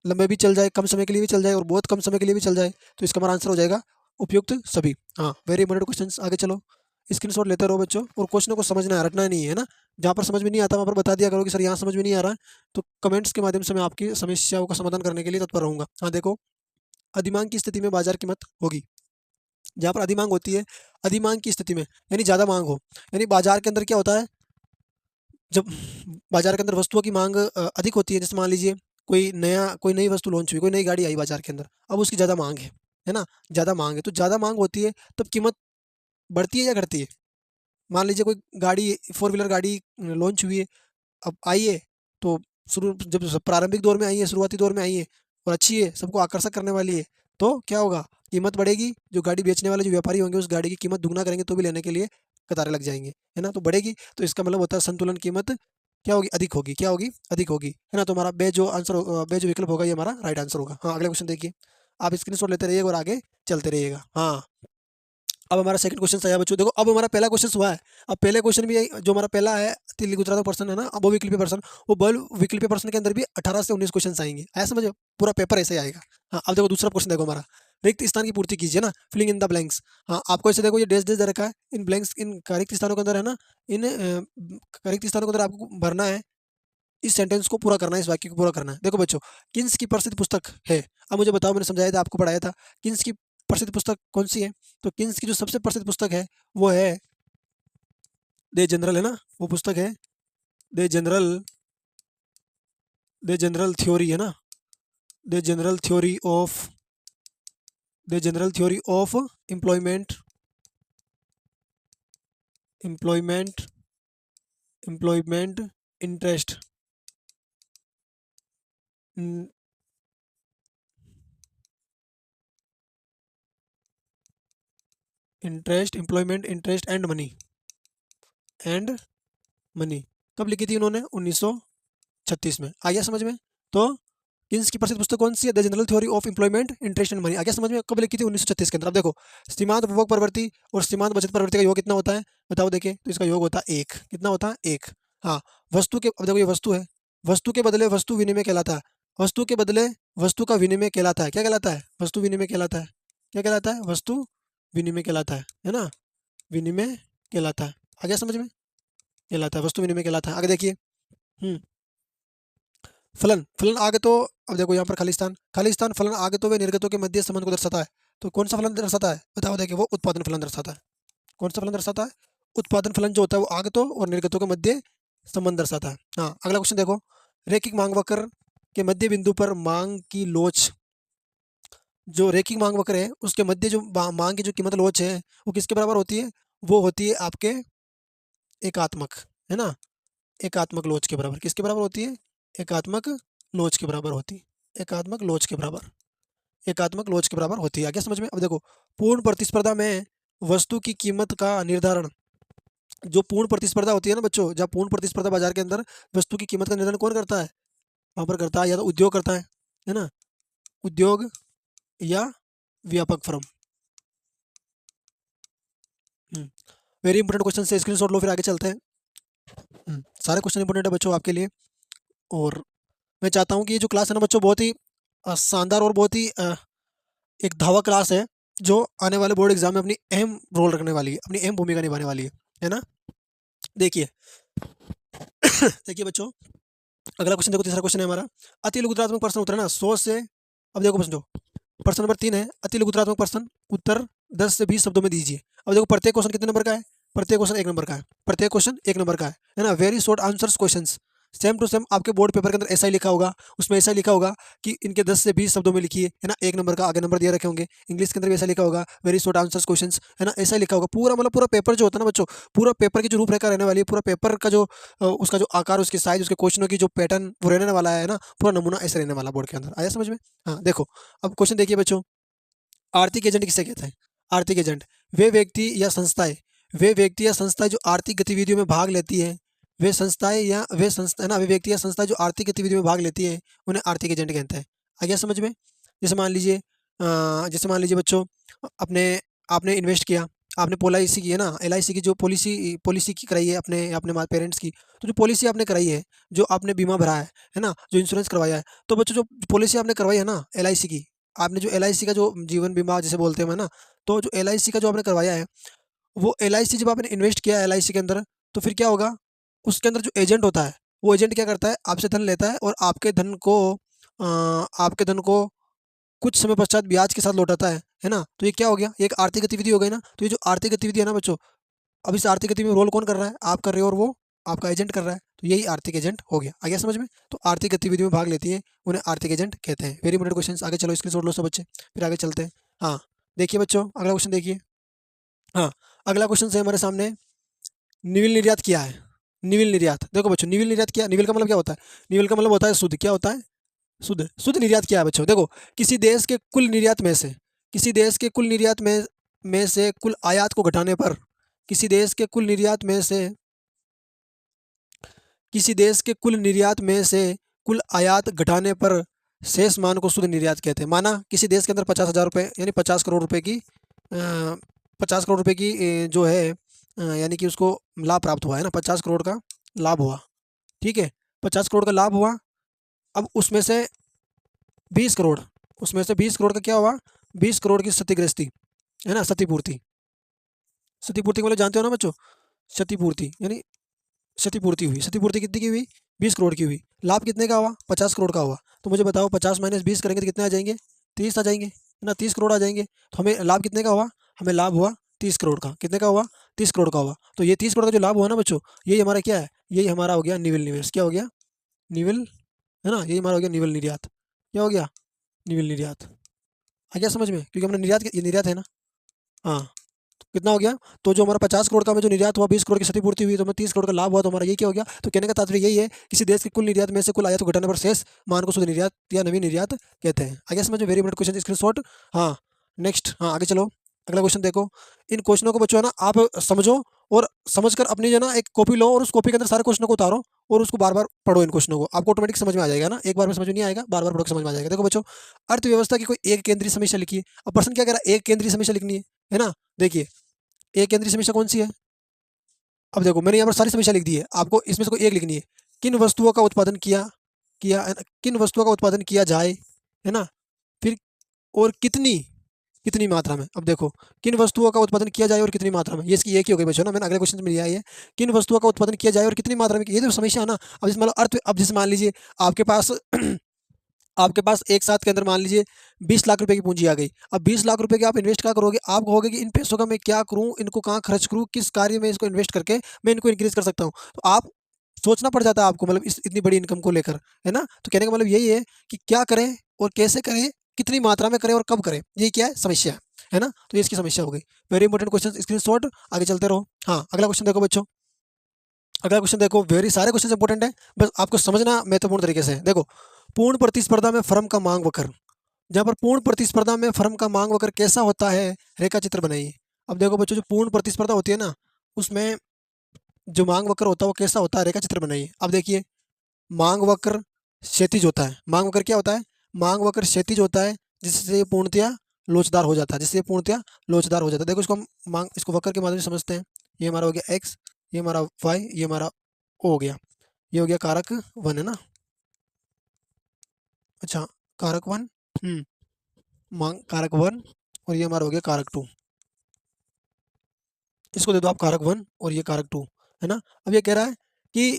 लंबे भी चल जाए, कम समय के लिए भी चल जाए और बहुत कम समय के लिए भी चल जाए। तो इसका हमारा आंसर हो जाएगा उपयुक्त सभी। हाँ, वेरी इंपॉर्टेंट क्वेश्चन। आगे चलो, स्क्रीनशॉट लेते रहो बच्चों, और क्वेश्चनों को समझना है, रटना नहीं है ना। जहाँ पर समझ में नहीं आता वहाँ पर बता दिया करो कि सर यहाँ समझ में नहीं आ रहा है, तो कमेंट्स के माध्यम से मैं आपकी समस्याओं का समाधान करने के लिए तत्पर रहूंगा। हाँ देखो, अधिमांग की स्थिति में बाजार कीमत होगी। जहाँ पर अधिमांग होती है, अधिमांग की स्थिति में यानी ज़्यादा मांग हो, यानी बाजार के अंदर क्या होता है, जब बाजार के अंदर वस्तुओं की मांग अधिक होती है, जैसे मान लीजिए कोई नई वस्तु लॉन्च हुई, कोई नई गाड़ी आई बाजार के अंदर, अब उसकी ज़्यादा मांग है ना, ज़्यादा मांग है, तो ज़्यादा मांग होती है तब कीमत बढ़ती है या घटती है? मान लीजिए कोई गाड़ी, फोर व्हीलर गाड़ी लॉन्च हुई है, अब आई है, तो शुरू जब प्रारंभिक दौर में आई है, शुरुआती दौर में आई है और अच्छी है, सबको आकर्षक करने वाली है, तो क्या होगा? कीमत बढ़ेगी। जो गाड़ी बेचने वाले जो व्यापारी होंगे उस गाड़ी की कीमत दुगना करेंगे तो भी लेने के लिए कतारें लग जाएंगे, है ना, तो बढ़ेगी। तो इसका मतलब होता है संतुलन कीमत क्या होगी? अधिक होगी। क्या होगी? अधिक होगी, है ना। तो हमारा बे जो आंसर बे जो विकल्प होगा ये हमारा राइट आंसर होगा। हाँ, अगला क्वेश्चन देखिए, आप स्क्रीनशॉट लेते रहिएगा और आगे चलते रहिएगा। हाँ, अब हमारा सेकंड क्वेश्चन आया बच्चों। देखो, अब हमारा पहला क्वेश्चन हुआ है, अब पहले क्वेश्चन भी जो हमारा पहला है तिल्ली गुजरात प्रश्न है ना, अब वो विकल्पीय प्रश्न, वो बल विकल्पीय प्रश्न के अंदर भी 18 से 19 क्वेश्चन आएंगे, ऐसा समझो, पूरा पेपर ऐसे ही आएगा। हाँ, अब देखो दूसरा क्वेश्चन, देखो हमारा रिक्त स्थान की पूर्ति कीजिए ना, फिलिंग इन द ब्लैंक्स। हाँ, आपको ऐसे देखो, ये डैश डैश दे रखा है, इन ब्लैंक्स, इन रिक्त स्थानों के अंदर, है ना, इन रिक्त स्थानों के अंदर आपको भरना है, इस सेंटेंस को पूरा करना है, इस वाक्य को पूरा करना है। देखो बच्चों, किन्स की प्रसिद्ध पुस्तक है? अब मुझे बताओ, मैंने समझाया था, आपको पढ़ाया था, किन्स की प्रसिद्ध पुस्तक कौन सी है? तो किन्स की जो सबसे प्रसिद्ध पुस्तक है वो है दे जनरल, है ना, वो पुस्तक है the general, the general theory, है ना, the general theory of, the general theory of employment, employment, employment interest, interest, employment interest and money, and money. कब लिखी थी उन्होंने? 1936 में। आ गया समझ में? तो किन्स की प्रसिद्ध पुस्तक कौन सी है? The general theory of employment, interest and money. आगे समझ में? कब लिखी थी? 1936 के अंदर। अब देखो, सीमांत उपभोग प्रवृत्ति और सीमांत बचत प्रवृत्ति का योग कितना होता है? बताओ देखे। तो इसका योग होता है 1। कितना होता है? 1। हाँ, वस्तु के, अब देखो ये वस्तु है, वस्तु के बदले वस्तु विनिमय कहलाता है। वस्तु के बदले वस्तु का विनिमय कहलाता है। क्या कहलाता है? वस्तु विनिमय कहलाता है। क्या कहलाता है? वस्तु विनिमय कहलाता है ना? विनिमय कहलाता है। आ गया समझ में? कहलाता है, वस्तु विनिमय कहलाता है। आगे देखिए। हम्म फलन, फलन आगे तो, अब देखो यहाँ पर खालिस्तान, खालिस्तान फलन आगे तो वे निर्गतों के मध्य संबंध को दर्शाता है। तो कौन सा फलन दर्शाता है? बताओ देखिए, वो उत्पादन फलन दर्शाता है। कौन सा फलन दर्शाता है? उत्पादन फलन जो होता है वो आगतों और निर्गतों के मध्य संबंध दर्शाता है। हाँ, अगला क्वेश्चन देखो। रेखिक मांग वक्र के मध्य बिंदु पर मांग की लोच, जो रेखिक मांग वक्र है उसके मध्य जो मांग की जो कीमत लोच है वो किसके बराबर होती है? वो होती है आपके एकात्मक, है ना? एकात्मक लोच के बराबर। किसके बराबर होती है? एकात्मक लोच के बराबर होती है। एकात्मक लोच के बराबर, एकात्मक लोच के बराबर होती है। आगे समझ में? अब देखो, पूर्ण प्रतिस्पर्धा में वस्तु की कीमत का निर्धारण, जो पूर्ण प्रतिस्पर्धा होती है ना बच्चों, जब पूर्ण प्रतिस्पर्धा बाजार के अंदर वस्तु की कीमत का निर्धारण कौन करता है? वहां पर करता है या तो उद्योग करता है ना? उद्योग या व्यापक फर्म। वेरी इंपॉर्टेंट क्वेश्चन से स्क्रीनशॉट लो, फिर आगे चलते हैं। सारे क्वेश्चन इंपॉर्टेंट है बच्चों आपके लिए। और मैं चाहता हूँ कि ये जो क्लास है ना बच्चों, बहुत ही शानदार और बहुत ही एक धावा क्लास है, जो आने वाले बोर्ड एग्जाम में अपनी अहम रोल रखने वाली है, अपनी अहम भूमिका निभाने वाली है ना? देखिए देखिए बच्चों, अगला क्वेश्चन देखो। तीसरा क्वेश्चन है हमारा, अति लघुत्तरात्मक प्रश्न उत्तर है ना 100 से। अब देखो प्रश्न, प्रश्न नंबर 3 है, अति लघुत्तरात्मक प्रश्न उत्तर 10 से 20 शब्दों में दीजिए। अब देखो, प्रत्येक क्वेश्चन कितने नंबर का है? प्रत्येक क्वेश्चन 1 नंबर का है। प्रत्येक क्वेश्चन 1 नंबर का है ना? Very short answers questions, same to same आपके बोर्ड पेपर के अंदर ऐसा ही लिखा होगा। उसमें ऐसा लिखा होगा कि इनके 10 से 20 शब्दों में लिखिए, है ना? 1 नंबर का आगे नंबर दिए रखे होंगे। इंग्लिश के अंदर भी ऐसा लिखा होगा, वेरी शॉर्ट आंसर्स क्वेश्चंस, है ना? ऐसा ही लिखा होगा पूरा। मतलब पूरा पेपर जो होता है ना बच्चों, पूरा पेपर की जो रूपरेखा रहने वाली है, पूरा पेपर का जो उसका जो आकार, उसकी साइज, उसके क्वेश्चनों की जो पैटर्न वो रहने वाला है ना, पूरा नमूना ऐसे रहने वाला बोर्ड के अंदर। आया समझ में? हाँ देखो, अब क्वेश्चन देखिए बच्चों, आर्थिक एजेंट किसे कहते हैं? आर्थिक एजेंट वे व्यक्ति या संस्थाएं जो आर्थिक गतिविधियों में भाग लेती है, वे संस्थाएं या वे संस्था, है ना? वे व्यक्ति या संस्थाएं जो आर्थिक गतिविधियों में भाग लेती है, उन्हें आर्थिक एजेंट कहते हैं। आ गया समझ में? जैसे मान लीजिए बच्चों, अपने आपने इन्वेस्ट किया, आपने पॉलिसी की है ना, एलआईसी की जो पॉलिसी पॉलिसी की कराई है अपने अपने पेरेंट्स की। तो जो पॉलिसी आपने कराई है, जो आपने बीमा भरा है ना, जो इंश्योरेंस करवाया है, तो बच्चों जो पॉलिसी आपने करवाई है ना एलआईसी की, आपने जो एलआईसी का जो जीवन बीमा जिसे बोलते हैं ना, तो जो एलआईसी का जो आपने करवाया है, वो एलआईसी जब आपने इन्वेस्ट किया है एलआईसी के अंदर, तो फिर क्या होगा? उसके अंदर जो एजेंट होता है, वो एजेंट क्या करता है? आपसे धन लेता है और आपके धन को कुछ समय पश्चात ब्याज के साथ लौटाता है ना? तो ये क्या हो गया? ये एक आर्थिक गतिविधि हो गई ना? तो ये जो आर्थिक गतिविधि है ना बच्चों, अब इस आर्थिक गतिविधि में रोल कौन कर रहा है? आप कर रहे हो और वो आपका एजेंट कर रहा है। तो यही आर्थिक एजेंट हो गया। आ गया समझ में? तो आर्थिक गतिविधि में भाग लेती है, उन्हें आर्थिक एजेंट कहते हैं। Very important question. आगे चलो, स्क्रीनशॉट लो सब बच्चे, फिर आगे चलते हैं। हाँ देखिए बच्चों, अगला क्वेश्चन देखिए। हाँ, अगला क्वेश्चन है हमारे सामने, निविल निर्यात क्या है? निविल निर्यात, देखो बच्चों, निविल निर्यात क्या, निविल का मतलब क्या होता है? निविल का मतलब होता है शुद्ध। क्या होता है? शुद्ध। शुद्ध निर्यात क्या है बच्चों? देखो, किसी देश के कुल निर्यात में से, किसी देश के कुल निर्यात में से कुल आयात को घटाने पर, किसी देश के कुल निर्यात में से, किसी देश के कुल निर्यात में से कुल आयात घटाने पर शेष मान को शुद्ध निर्यात कहते हैं। माना किसी देश के अंदर 50,000 रुपये यानी 50 करोड़ रुपए की 50 करोड़ रुपए की जो है यानी कि उसको लाभ प्राप्त हुआ है ना, 50 करोड़ का लाभ हुआ। ठीक है, 50 करोड़ का लाभ हुआ। अब उसमें से 20 करोड़ का क्या हुआ? 20 करोड़ की क्षतिग्रस्ती, है ना, क्षतिपूर्ति। क्षतिपूर्ति मतलब जानते हो ना बच्चों? क्षतिपूर्ति यानी क्षतिपूर्ति हुई। क्षतिपूर्ति कितनी की हुई? 20 करोड़ की हुई। लाभ कितने का हुआ? 50 करोड़ का हुआ। तो मुझे बताओ, 50 माइनस 20 करेंगे तो कितने आ जाएंगे? 30 आ जाएंगे, है ना? 30 करोड़ आ जाएंगे। तो हमें लाभ कितने का हुआ? हमें लाभ हुआ 30 करोड़ का। कितने का हुआ? 30 करोड़ का हुआ। तो ये 30 करोड़ का जो लाभ हुआ ना बच्चों, यही हमारा क्या है? यही हमारा हो गया निविल निवेश। क्या हो गया? निविल, है ना? यही हमारा हो गया निविल निर्यात। क्या हो गया? निविल निर्यात। आ गया समझ में? क्योंकि हमने ये निर्यात है ना। हाँ, कितना हो गया? तो जो हमारा 50 करोड़ का में जो निर्यात हुआ, 20 करोड़ की क्षतिपूर्ति हुई, तो हमें 30 करोड़ का लाभ हुआ। तो हमारा ये क्या हो गया? तो कहने का तात्पर्य यही है, किसी देश के कुल निर्यात में से कुल आयात को घटाने पर शेष मान को शुद्ध निर्यात या नवीन निर्यात कहते हैं। आगे समझो, वेरी इंपॉर्टेंट क्वेश्चन, स्क्रीनशॉट। हाँ नेक्स्ट, हाँ आगे चलो, अगला क्वेश्चन देखो। इन क्वेश्चनों को बच्चों है ना आप समझो, और समझकर अपनी जो है ना एक कॉपी लो और उस कॉपी के अंदर सारे क्वेश्चनों को उतारो और उसको बार बार पढ़ो इन क्वेश्चनों को, आपको ऑटोमेटिक समझ में आ जाएगा ना, एक बार में समझ में नहीं आएगा, बार बार पढ़ो समझ में आ जाएगा। देखो बच्चों, अर्थव्यवस्था की कोई एक केंद्रीय समस्या लिखिए। अब प्रश्न क्या कह रहा है, एक केंद्रीय समस्या लिखनी है ना। देखिए एक केंद्रीय समस्या कौन सी है, अब देखो मैंने यहाँ पर सारी समस्या लिख दी है, आपको इसमें से कोई एक लिखनी है। किन वस्तुओं का उत्पादन किया किया किन वस्तुओं का उत्पादन किया जाए, है ना, फिर और कितनी कितनी मात्रा में। अब देखो किन वस्तुओं का उत्पादन किया जाए और कितनी मात्रा में, ये इसकी एक ही हो गई बच्चों ना, मैंने अगले क्वेश्चन में लिया है ये, किन वस्तुओं का उत्पादन किया जाए और कितनी मात्रा में, ये जो समस्या है ना। अब इसमें अर्थ, अब जैसे मान लीजिए आपके पास आपके पास एक साथ के अंदर मान लीजिए 20 लाख रुपए की पूंजी आ गई। अब 20 लाख रुपए की आप इन्वेस्ट क्या करोगे, आप कहोगे कि इन पैसों का मैं क्या करूं, इनको कहाँ खर्च करूं, किस कार्य में इसको इन्वेस्ट करके मैं इनको इंक्रीज कर सकता हूं। तो आप सोचना पड़ जाता है आपको, मतलब इस इतनी बड़ी इनकम को लेकर, है ना। तो कहने का मतलब यही है कि क्या करें और कैसे करें, कितनी मात्रा में करें और कब करें, ये क्या है, समस्या है ना। तो ये इसकी समस्या हो गई। वेरी इंपॉर्टेंट क्वेश्चन, स्क्रीनशॉट, आगे चलते रहो। हाँ अगला क्वेश्चन देखो बच्चों, अगला क्वेश्चन देखो, वेरी सारे क्वेश्चन इंपॉर्टेंट है, बस आपको समझना महत्वपूर्ण तरीके से। देखो पूर्ण प्रतिस्पर्धा में फर्म का मांग वक्र, जहाँ पर पूर्ण प्रतिस्पर्धा में फर्म का मांग वक्र कैसा होता है, रेखा चित्र बनाइए। अब देखो बच्चों, जो पूर्ण प्रतिस्पर्धा होती है ना, उसमें जो मांग वक्र होता है वो कैसा होता है, रेखा चित्र बनाइए। अब देखिए मांग वक्र क्षैतिज होता है, मांग वक्र क्या होता है, मांग वक्र क्षैतिज होता है, जिससे ये पूर्णतया लोचदार हो जाता है, जिससे ये पूर्णतया लोचदार हो जाता है। देखो इसको हम मांग, इसको वक्र के माध्यम से समझते हैं। ये हमारा हो गया एक्स, ये हमारा वाई, ये हमारा ओ हो गया, ये हो गया कारक 1 है ना। अच्छा कारक 1, मांग कारक 1, और ये हमारा हो गया कारक 2। इसको दे दो आप कारक 1 और ये कारक 2, है ना। अब ये कह रहा है कि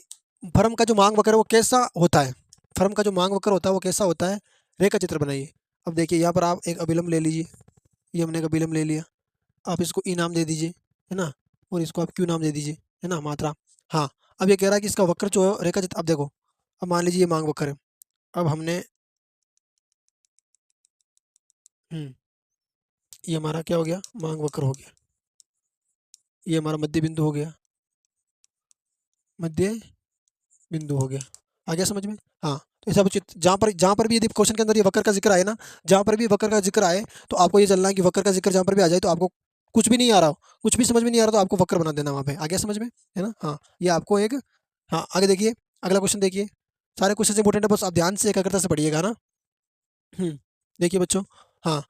फर्म का जो मांग वक्र है वो कैसा होता है, फर्म का जो मांग वक्र होता है वो कैसा होता है, रेखा चित्र बनाइए। अब देखिए यहाँ पर आप एक अभिलंब ले लीजिए, ये हमने एक अभिलंब ले लिया, आप इसको ई नाम दे दीजिए, है ना, और इसको आप क्यू नाम दे दीजिए, है ना, मात्रा। हाँ अब ये कह रहा है कि इसका वक्र जो है रेखा चित्र, अब देखो, अब मान लीजिए ये मांग वक्र है, अब हमने ये हमारा क्या हो गया, मांग वक्र हो गया, ये हमारा मध्य बिंदु हो गया, मध्य बिंदु हो गया, आ गया समझ में। हाँ तो ऐसा उचित, जहाँ पर भी यदि क्वेश्चन के अंदर ये वक्र का जिक्र आए ना, जहाँ पर भी वक्र का जिक्र आए तो आपको ये चलना है कि वक्र का जिक्र जहाँ पर भी आ जाए, तो आपको कुछ भी नहीं आ रहा हो, कुछ भी समझ में नहीं आ रहा, तो आपको वक्र बना देना वहाँ पे, आ गया समझ में, है ना। हाँ ये आपको एक, हाँ आगे देखिए, अगला क्वेश्चन देखिए, सारे क्वेश्चन इंपॉर्टेंट है, बस आप ध्यान से एकाग्रता से पढ़िएगा ना। देखिए बच्चों, हाँ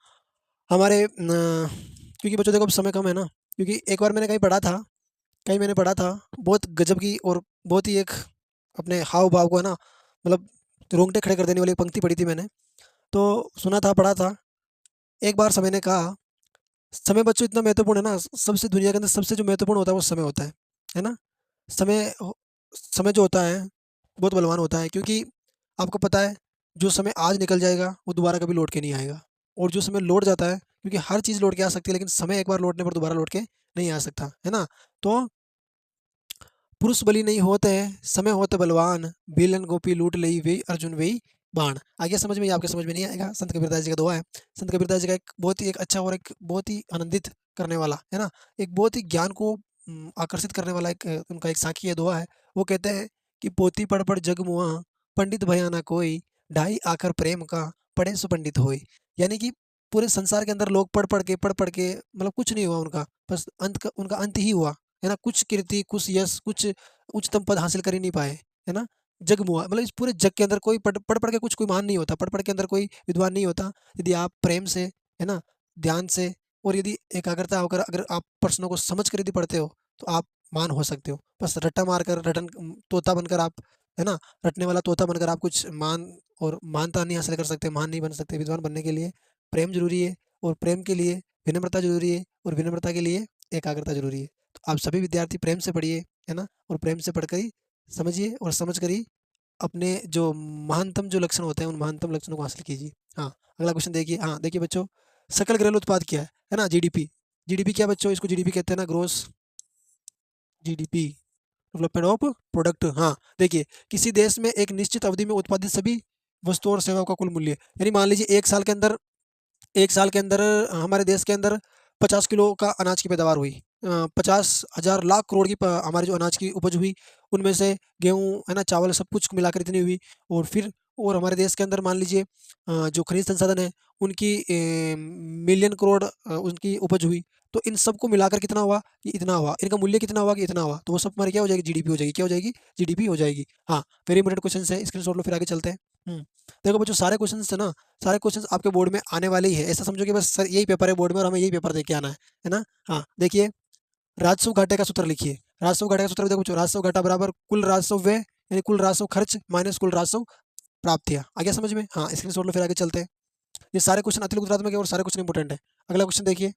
हमारे क्योंकि बच्चों देखो अब समय कम है ना, क्योंकि एक बार मैंने कहीं पढ़ा था, कहीं मैंने पढ़ा था, बहुत गजब की और बहुत ही एक अपने हाव भाव को, है ना, मतलब रोंगटे खड़े कर देने वाली एक पंक्ति पढ़ी थी मैंने, तो सुना था, पढ़ा था। एक बार समय ने कहा, समय बच्चों इतना महत्वपूर्ण है ना, सबसे दुनिया के अंदर सबसे जो महत्वपूर्ण होता है वो समय होता है ना। समय समय जो होता है बहुत बलवान होता है, क्योंकि आपको पता है जो समय आज निकल जाएगा वो दोबारा कभी लौट के नहीं आएगा, और जो समय लौट जाता है, क्योंकि हर चीज़ लौट के आ सकती है, लेकिन समय एक बार लौटने पर दोबारा लौट के नहीं आ सकता, है ना। तो पुरुष बलि नहीं होते हैं, समय होते बलवान, बेलन गोपी लूट लई वे अर्जुन वे बाण। आगे समझ में, ये आपके समझ में नहीं आएगा, संत कबीरदास जी का दोहा है। संत कबीरदास जी का एक बहुत ही एक अच्छा और एक बहुत ही आनंदित करने वाला, है ना, एक बहुत ही ज्ञान को आकर्षित करने वाला एक उनका एक साखी है, दोहा है। वो कहते हैं कि पोती पढ़ पढ़ जग मुआ, पंडित भया ना कोई, ढाई आकर प्रेम का, पढ़े सो पंडित होय। यानी कि पूरे संसार के अंदर लोग पढ़ पढ़ के मतलब कुछ नहीं हुआ उनका, बस उनका अंत ही हुआ, है ना, कुछ कीर्ति, कुछ यश, कुछ उच्चतम पद हासिल कर ही नहीं पाए, है ना। जग मुआ, मतलब इस पूरे जग के अंदर कोई पढ़ पढ़ के कुछ कोई महान नहीं होता, पढ़ पढ़ के अंदर कोई विद्वान नहीं होता। यदि आप प्रेम से, है ना, ध्यान से, और यदि एकाग्रता होकर अगर आप प्रश्नों को समझ कर यदि पढ़ते हो, तो आप महान हो सकते हो। बस रट्टा मारकर तोता बनकर आप, है ना, रटने वाला तोता बनकर आप कुछ मान और महानता नहीं हासिल कर सकते, महान नहीं बन सकते। विद्वान बनने के लिए प्रेम जरूरी है, और प्रेम के लिए विनम्रता जरूरी है, और विनम्रता के लिए एकाग्रता जरूरी है। तो आप सभी विद्यार्थी प्रेम से पढ़िए, है ना, और प्रेम से पढ़कर ही समझिए, और समझ कर ही अपने जो महानतम जो लक्षण होते हैं उन महानतम लक्षणों को हासिल कीजिए। हाँ अगला क्वेश्चन देखिए, हाँ देखिए बच्चों, सकल घरेलू उत्पाद क्या है ना, जीडीपी। जीडीपी क्या बच्चों, इसको जीडीपी कहते हैं ना, gross GDP, development of product. हाँ देखिए, किसी देश में एक निश्चित अवधि में उत्पादित सभी वस्तुओं और सेवाओं का कुल मूल्य, यानी मान लीजिए एक साल के अंदर हमारे देश के अंदर 50 किलो का अनाज की पैदावार हुई, 50,000 लाख करोड़ की हमारी जो अनाज की उपज हुई, उनमें से गेहूँ, है ना, चावल, सब कुछ मिलाकर इतनी हुई। और फिर और हमारे देश के अंदर मान लीजिए जो खनिज संसाधन है उनकी मिलियन करोड़ उनकी उपज हुई, तो इन सबको मिलाकर कितना हुआ कि इतना हुआ, इनका मूल्य कितना हुआ कि इतना हुआ, तो वो सब हमारी क्या हो जाएगी, जीडीपी हो जाएगी। क्या हो जाएगी, जीडीपी हो जाएगी। हाँ, वेरी इंपॉर्टेंट क्वेश्चन है, स्क्रीनशॉट लो, फिर आगे चलते हैं। देखो बच्चों, सारे क्वेश्चन है ना, सारे क्वेश्चन आपके बोर्ड में आने वाले ही है। ऐसा समझो कि बस सर यही पेपर है बोर्ड में और हमें यही पेपर दे के आना है ना। हाँ देखिए, राजस्व घाटे का सूत्र लिखिए। राजस्व घाटे का सूत्र देखो बच्चों, राजस्व घाटा बराबर कुल राजस्व व्यय यानी कुल राजस्व खर्च माइनस कुल राजस्व प्राप्तियां। आ गया समझ में? हाँ, स्क्रीनशॉट लो, फिर आगे चलते हैं। ये सारे क्वेश्चन अति गुजरात में और सारे क्वेश्चन इंपॉर्टेंट है। अगला क्वेश्चन देखिए,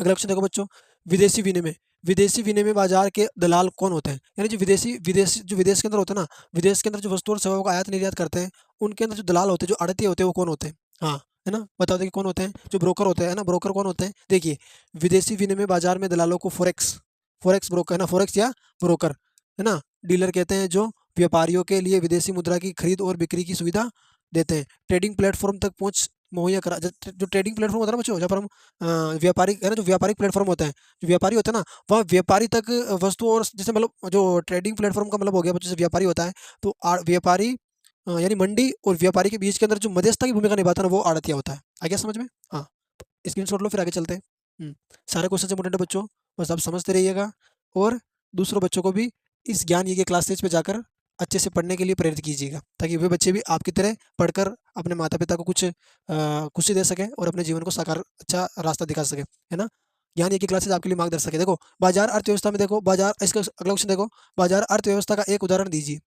अगला क्वेश्चन देखो बच्चों, विदेशी विनिमय। विदेशी विनिमय बाजार के दलाल कौन होते हैं? यानी जो विदेश के अंदर होते हैं ना, विदेश के अंदर जो वस्तु और सेवाओं का आयात निर्यात करते हैं, उनके अंदर जो दलाल होते हैं, जो आड़ती होते हैं, वो कौन होते हैं? हाँ, है ना, बताओ देखिए कौन होते हैं? जो ब्रोकर होते हैं ना, ब्रोकर कौन होते हैं? देखिए, विदेशी विनिमय बाजार में दलालों को फॉरेक्स फॉरेक्स ब्रोकर है ना, फॉरेक्स या ब्रोकर है ना, डीलर कहते हैं, जो व्यापारियों के लिए विदेशी मुद्रा की खरीद और बिक्री की सुविधा देते हैं। ट्रेडिंग प्लेटफॉर्म तक पहुंच मुहैया करा, जो ट्रेडिंग प्लेटफॉर्म होता है ना बच्चों, जहाँ पर हम व्यापारिक है ना, जो व्यापारिक प्लेटफॉर्म होता है, जो व्यापारी होता है ना, वह व्यापारी तक वस्तु और जैसे मतलब जो ट्रेडिंग प्लेटफॉर्म का मतलब हो गया बच्चों, जैसे व्यापारी होता है तो व्यापारी यानी मंडी और व्यापारी के बीच के अंदर जो मध्यस्थता की भूमिका निभाता है ना, वो आड़तिया होता है। आ गया समझ में? हाँ, स्क्रीनशॉट लो, फिर आगे चलते हैं। सारे क्वेश्चन इंपॉर्टेंट है बच्चों, बस आप समझते रहिएगा और दूसरों बच्चों को भी इस ज्ञान ये के क्लासेज पे जाकर अच्छे से पढ़ने के लिए प्रेरित कीजिएगा, ताकि वे बच्चे भी आपकी तरह पढ़कर अपने माता पिता को कुछ खुशी दे सकें और अपने जीवन को साकार अच्छा रास्ता दिखा सके, है ना। ज्ञान ये की क्लासेज आपके लिए मार्गदर्शक है। देखो, बाजार अर्थव्यवस्था में देखो, बाजार इसका अगला क्वेश्चन देखो, बाजार अर्थव्यवस्था का एक उदाहरण दीजिए।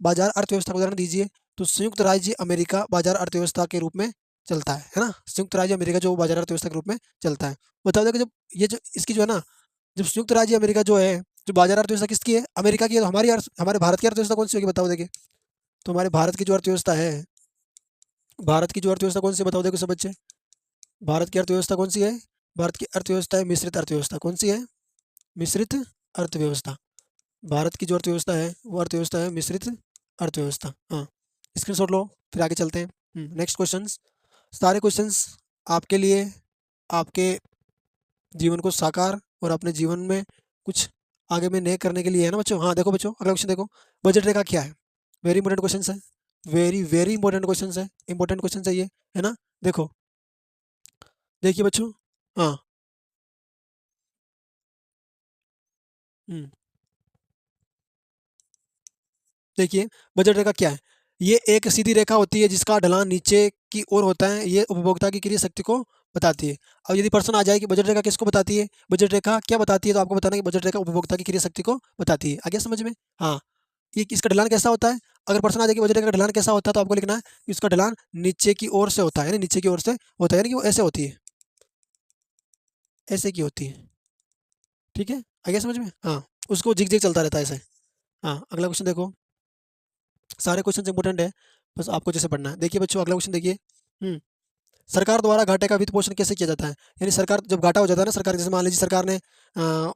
बाजार अर्थव्यवस्था का उदाहरण दीजिए। तो संयुक्त राज्य अमेरिका बाजार अर्थव्यवस्था के रूप में चलता है ना। संयुक्त राज्य अमेरिका जो बाजार अर्थव्यवस्था के रूप में चलता है। बताओ देखो, जब ये जो इसकी जो है ना, जब संयुक्त राज्य अमेरिका जो है, जो बाजार अर्थव्यवस्था किसकी है? अमेरिका की है। तो हमारे भारत की अर्थव्यवस्था कौन सी होगी बताओ देखिए। तो हमारे भारत की जो अर्थव्यवस्था है, भारत की जो अर्थव्यवस्था कौन सी है बताओ देखो सब बच्चे। भारत की अर्थव्यवस्था कौन सी है? भारत की अर्थव्यवस्था है मिश्रित अर्थव्यवस्था। कौन सी है? मिश्रित अर्थव्यवस्था। भारत की जो अर्थव्यवस्था है वो अर्थव्यवस्था है मिश्रित अर्थव्यवस्था। हाँ, स्क्रीनशॉट लो, फिर आगे चलते हैं। नेक्स्ट क्वेश्चंस, सारे क्वेश्चंस आपके लिए आपके जीवन को साकार और अपने जीवन में कुछ आगे में नए करने के लिए है ना बच्चों। हाँ देखो बच्चों, अगला क्वेश्चन देखो, बजट रेखा क्या है? वेरी इंपॉर्टेंट क्वेश्चन है, वेरी वेरी इंपॉर्टेंट क्वेश्चन है, इंपॉर्टेंट क्वेश्चन है ये, है ना। देखो, देखिए बच्चों। हाँ। हम्म, देखिए, बजट रेखा क्या है? ये एक सीधी रेखा होती है जिसका ढलान नीचे की ओर होता है। ये उपभोक्ता की क्रय शक्ति को बताती है। अब यदि प्रश्न आ जाए कि बजट रेखा किसको बताती है, बजट रेखा क्या बताती है, तो आपको बताना है कि बजट रेखा उपभोक्ता की क्रय शक्ति को बताती है। आ गया समझ में? हाँ, ये इसका ढलान कैसा होता है? अगर प्रश्न आ जाए कि बजट रेखा का ढलान कैसा होता है, तो आपको लिखना है कि इसका ढलान नीचे की ओर से होता है, यानी नीचे की ओर से होता है, यानी कि वो ऐसे होती है, ऐसे की होती है। ठीक है, आ गया समझ में? हाँ, उसको जिग जिग चलता रहता है ऐसे। हाँ, अगला क्वेश्चन देखो, सारे क्वेश्चन इंपॉर्टेंट है, बस आपको जैसे पढ़ना है। देखिए बच्चों, अगला क्वेश्चन देखिए। हम्म सरकार द्वारा घाटे का वित्त पोषण कैसे किया जाता है? यानी सरकार जब घाटा हो जाता है ना, सरकार जैसे मान लीजिए सरकार ने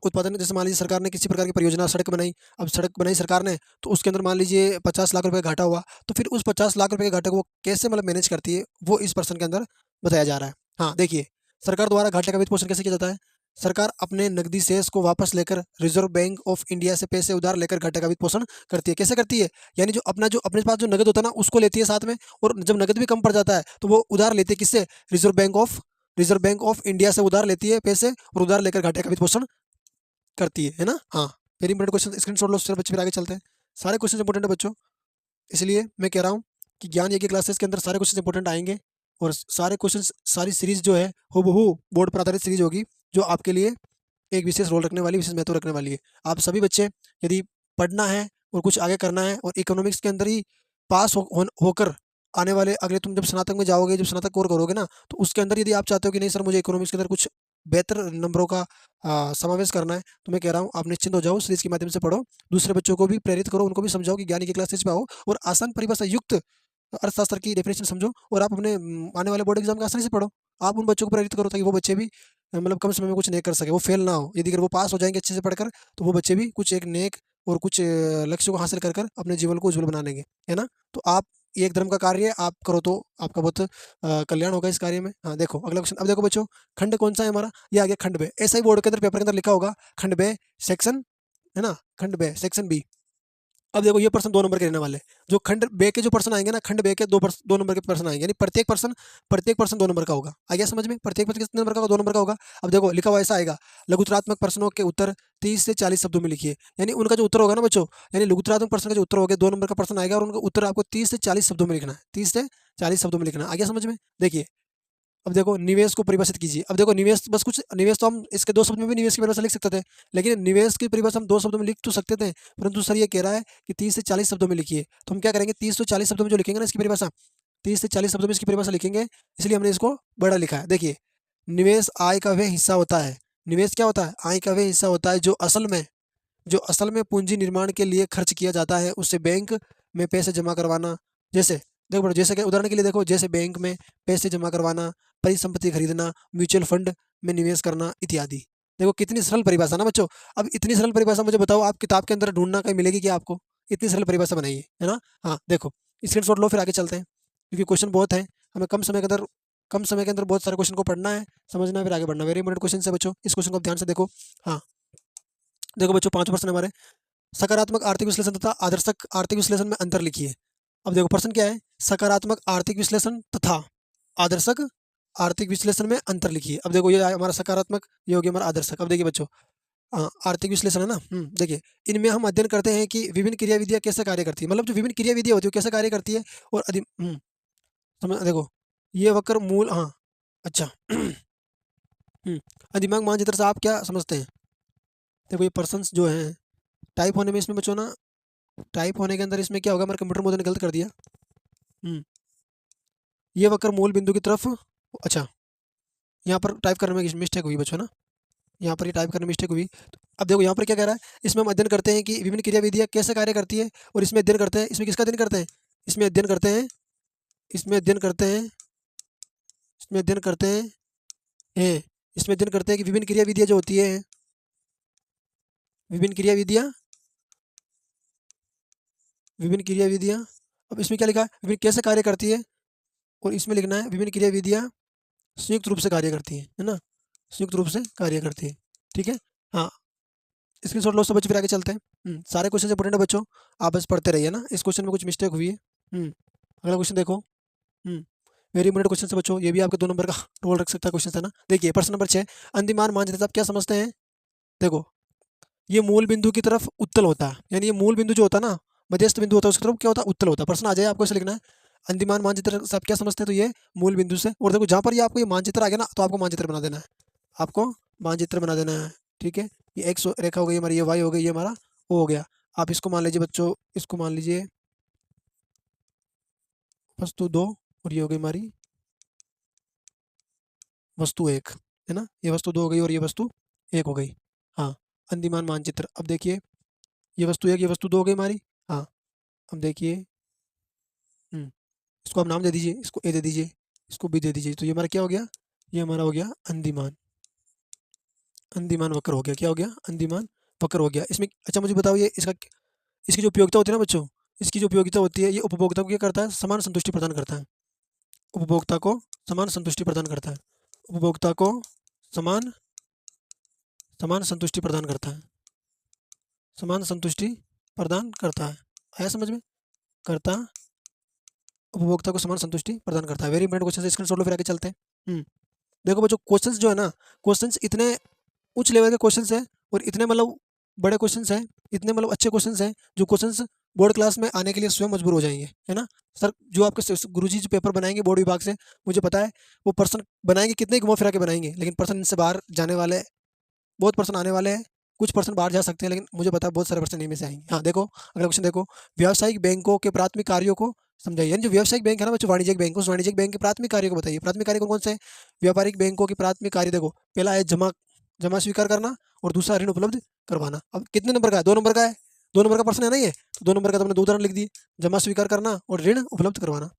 उत्पादन, जैसे मान लीजिए सरकार ने किसी प्रकार की परियोजना सड़क बनाई, अब सड़क बनाई सरकार ने, तो उसके अंदर मान लीजिए 50 लाख रुपए का घाटा हुआ, तो फिर उस 50 लाख रुपए के घाटे को वो कैसे मतलब मैनेज करती है, वो इस प्रश्न के अंदर बताया जा रहा है। हाँ देखिए, सरकार द्वारा घाटे का वित्त पोषण कैसे किया जाता है? सरकार अपने नकदी शेष को वापस लेकर रिजर्व बैंक ऑफ इंडिया से पैसे उधार लेकर घाटे का वित्त पोषण करती है। कैसे करती है? यानी जो अपने पास जो नगद होता है ना, उसको लेती है साथ में, और जब नगद भी कम पड़ जाता है तो वो उधार लेती है। किससे? रिजर्व बैंक ऑफ इंडिया से उधार लेती है पैसे, और उधार लेकर घाटे का वित्त पोषण करती है ना। हाँ, वेरी इंपॉर्टेंट क्वेश्चन, स्क्रीनशॉट लो, चलो बच्चे फिर आगे चलते हैं। सारे क्वेश्चन इंपॉर्टेंट है बच्चों, इसलिए मैं कह रहा हूँ कि ज्ञान ये की क्लासेस के अंदर सारे क्वेश्चन इंपॉर्टेंट आएंगे, और सारे क्वेश्चन, सारी सीरीज जो है हूबहू बोर्ड पर आधारित सीरीज होगी, जो आपके लिए एक विशेष रोल रखने वाली, विशेष महत्व रखने वाली है। आप सभी बच्चे यदि पढ़ना है और कुछ आगे करना है, और इकोनॉमिक्स के अंदर ही पास होकर आने वाले अगले, तुम जब स्नातक में जाओगे, जब स्नातक कोर करोगे ना, तो उसके अंदर यदि आप चाहते हो कि नहीं सर मुझे इकोनॉमिक्स के अंदर कुछ बेहतर नंबरों का समावेश करना है, तो मैं कह रहा हूँ आप निश्चिंत हो जाओ, सीरीज के माध्यम से पढ़ो, दूसरे बच्चों को भी प्रेरित करो, उनको भी समझाओ कि ज्ञान की क्लासेज में आओ और आसान परिभाषा युक्त अर्थशास्त्र की डेफिनेशन समझो, और आप अपने आने वाले बोर्ड एग्जाम का आसानी से पढ़ो। आप उन बच्चों को प्रेरित करो ताकि वो बच्चे भी मतलब कम समय में कुछ नहीं कर सके, वो फेल ना हो। यदि अगर वो पास हो जाएंगे अच्छे से पढ़कर, तो वो बच्चे भी कुछ एक नेक और कुछ लक्ष्य को हासिल कर कर अपने जीवन को उज्जवल बना लेंगे, है ना। तो आप, ये एक धर्म का कार्य है, आप करो तो आपका बहुत कल्याण होगा इस कार्य में। हाँ देखो, अगला क्वेश्चन, अब देखो बच्चों, खंड कौन सा है हमारा? ये आ गया खंड बे। ऐसा ही बोर्ड के अंदर पेपर के अंदर लिखा होगा, खंड बे सेक्शन, है ना, खंड बे सेक्शन बी। अब देखो ये पर्सन 2 नंबर के रहने वाले, जो खंड बे के जो पर्सन आएंगे ना, खंड बे के 2 नंबर के पर्सन आएंगे, यानी प्रत्येक पर्सन 2 नंबर का होगा। आ गया समझ में? प्रत्येक पर्सन कितने नंबर का होगा? 2 नंबर का होगा। अब देखो लिखा हुआ ऐसा आएगा, लघुत्तरात्मक प्रश्नों के उत्तर 30 से 40 शब्दों में लिखिए। यानी उनका जो उत्तर होगा ना बच्चों, यानी लघुत्तरात्मक प्रश्न का जो उत्तर होगा, 2 नंबर का प्रश्न आएगा और उनका उत्तर आपको 30 से 40 शब्दों में लिखना है। 30 से 40 शब्दों में लिखना है। आ गया समझ में? देखिए अब देखो निवेश को परिभाषित कीजिए। अब देखो निवेश बस कुछ निवेश तो हम इसके 2 शब्द में भी निवेश की परिभाषा लिख सकते थे, लेकिन निवेश की परिभाषा हम 2 शब्दों में लिख तो सकते थे, परंतु सर ये कह रहा है कि 30 से 40 शब्दों में लिखिए। तो हम क्या करेंगे, 30 से 40 शब्दों में जो लिखेंगे ना इसकी परिभाषा, 30 से 40 शब्दों में इसकी परिभाषा लिखेंगे, इसलिए हमने इसको बड़ा लिखा है। देखिए निवेश आय का वह हिस्सा होता है, निवेश क्या होता है? आय का वह हिस्सा होता है जो असल में पूंजी निर्माण के लिए खर्च किया जाता है, उससे बैंक में पैसे जमा करवाना। जैसे देखो बड़ो, जैसे कि उदाहरण के लिए देखो, जैसे बैंक में पैसे जमा करवाना, परिसंपत्ति खरीदना, म्यूचुअल फंड में निवेश करना इत्यादि। देखो कितनी सरल परिभाषा ना बच्चों। अब इतनी सरल परिभाषा मुझे बताओ, आप किताब के अंदर ढूंढना कहीं मिलेगी क्या आपको? इतनी सरल परिभाषा बनाइए, है ना। हाँ देखो स्क्रीनशॉट लो, फिर आगे चलते हैं, क्योंकि क्वेश्चन बहुत है, हमें कम समय के अंदर बहुत सारे क्वेश्चन को पढ़ना है, समझना है, फिर आगे बढ़ना। वेरी इंपॉर्टेंट क्वेश्चन है बच्चों, इस क्वेश्चन को आप ध्यान से देखो। हाँ देखो बच्चों 5 प्रश्न हमारे, सकारात्मक आर्थिक विश्लेषण तथा आदर्शक आर्थिक विश्लेषण में अंतर लिखिए। अब देखो प्रश्न क्या है, सकारात्मक आर्थिक विश्लेषण तथा आदर्शक आर्थिक विश्लेषण में अंतर लिखिए। अब देखो ये हमारा सकारात्मक, ये हो गया हमारा आदर्शक। अब देखिए बच्चों आर्थिक विश्लेषण है ना, देखिए इनमें हम अध्ययन करते हैं कि विभिन्न क्रियाविधियाँ कैसे कार्य करती है, मतलब जो विभिन्न क्रियाविधियाँ होती है वो कैसे कार्य करती है। और समझ देखो ये वक्र मूल, हाँ अच्छा अधिमांग मानचित्र से आप क्या समझते हैं? देखो ये पर्सन्स जो हैं, टाइप होने में इसमें बच्चों ना, टाइप होने के अंदर इसमें क्या होगा, हमारे कंप्यूटर मोड ने गलत कर दिया। ये वक्र मूल बिंदु की तरफ, अच्छा यहाँ पर टाइप करने में मिस्टेक हुई बच्चों ना, यहाँ पर ये टाइप करने में मिस्टेक हुई। तो अब देखो यहाँ पर क्या कह रहा है, इसमें हम अध्ययन करते हैं कि विभिन्न क्रियाविधियाँ कैसे कार्य करती है, और इसमें अध्ययन करते हैं, इसमें किसका अध्ययन करते हैं? इसमें अध्ययन करते हैं, इसमें अध्ययन करते हैं, इसमें अध्ययन करते हैं, इसमें अध्ययन करते हैं कि विभिन्न क्रियाविधियाँ जो होती है, विभिन्न क्रियाविधियाँ, विभिन्न क्रियाविधियाँ, अब इसमें क्या लिखा है, विभिन्न कैसे कार्य करती है, और इसमें लिखना है विभिन्न क्रियाविधियाँ संयुक्त रूप से कार्य करती है ना, संयुक्त रूप से कार्य करती है। ठीक है, हाँ स्क्रीनशॉट लो सब बच्चों, फिर आगे चलते हैं। सारे क्वेश्चन इंपॉर्टेंट है बच्चों, आप बस पढ़ते रहिए ना, इस क्वेश्चन में कुछ मिस्टेक हुई है। अगला क्वेश्चन देखो, वेरी इंपॉर्टेंट क्वेश्चन है बच्चों, ये भी आपके 2 नंबर का रोल रख सकता है क्वेश्चन है ना। देखिए प्रश्न नंबर 6, अंतिमान मानचित्र आप क्या समझते हैं? देखो ये मूल बिंदु की तरफ उत्तल होता है, यानी ये मूल बिंदु जो होता है ना, मध्यस्थ बिंदु होता है, उसकी तरफ क्या होता है, उत्तल होता है। प्रश्न आ जाए आपको ऐसे लिखना है, अंतिमान मानचित्र से आप क्या समझते हैं? तो ये मूल बिंदु से, और देखो जहाँ पर ये आपको ये मानचित्र आ गया ना, तो आपको मानचित्र बना देना है, आपको मानचित्र बना देना है। ठीक है, ये एक्स रेखा हो गई हमारी, ये वाई हो गई, ये हमारा ओ हो गया। आप इसको मान लीजिए बच्चों, इसको मान लीजिए वस्तु 2, और ये हो गई हमारी वस्तु 1, है ना, ये वस्तु 2 हो गई और ये वस्तु 1 हो गई। हाँ अंतिमान मानचित्र, अब देखिए ये वस्तु 1, ये वस्तु 2 हो गई हमारी। हाँ अब देखिए इसको आप नाम दे दीजिए, इसको ए दे दीजिए, इसको बी दे दीजिए, तो ये हमारा क्या हो गया, ये हमारा हो गया अंदिमान, अंदिमान वक्र हो गया। क्या हो गया? अंदिमान वक्र हो गया। इसमें अच्छा मुझे बताओ, ये इसका इसकी जो उपयोगिता होती है ना बच्चों, इसकी जो उपयोगिता होती है, ये उपभोक्ता को क्या करता है, समान संतुष्टि प्रदान करता है, उपभोक्ता को समान संतुष्टि प्रदान करता है, उपभोक्ता को समान समान संतुष्टि प्रदान करता है, समान संतुष्टि प्रदान करता है। आया समझ में? करता, उपभोक्ता को समान संतुष्टि प्रदान करता है। वेरी इंपॉर्टेंट क्वेश्चन है, स्क्रीनशॉट लो, फिर आगे चलते हैं। देखो बच्चों क्वेश्चंस जो है ना, क्वेश्चंस इतने उच्च लेवल के क्वेश्चंस हैं, और इतने मतलब बड़े क्वेश्चंस हैं, इतने मतलब अच्छे क्वेश्चंस हैं, जो क्वेश्चंस बोर्ड क्लास में आने के लिए स्वयं मजबूर हो जाएंगे, है ना। सर जो आपके गुरुजी जो पेपर बनाएंगे बोर्ड विभाग से, मुझे पता है वो पर्सन बनाएंगे, कितने घुमा फिरा के बनाएंगे, लेकिन पर्सन इनसे बाहर जाने वाले, बहुत पर्सन आने वाले हैं। कुछ पर्सन बाहर जा सकते हैं, लेकिन मुझे पता है बहुत सारे पर्सन इनमें से आएंगे। हाँ देखो अगला क्वेश्चन देखो, व्यावसायिक बैंकों के प्राथमिक कार्यों को समझाइए। यानी जो व्यावसायिक बैंक है ना बच्चों, वाणिज्यिक बैंक, उस वाणिज्यिक बैंक के प्राथमिक कार्य को बताइए। प्राथमिक कार्य कौन कौन से हैं? व्यापारिक बैंकों की प्राथमिक कार्य देखो, पहला है जमा जमा स्वीकार करना, और दूसरा ऋण उपलब्ध करवाना। अब कितने नंबर का है? 2 नंबर का है, 2 नंबर का प्रश्न है ना ये, तो 2 नंबर का तो हमने 2 उदाहरण लिख दिए, जमा स्वीकार करना और ऋण उपलब्ध करवाना।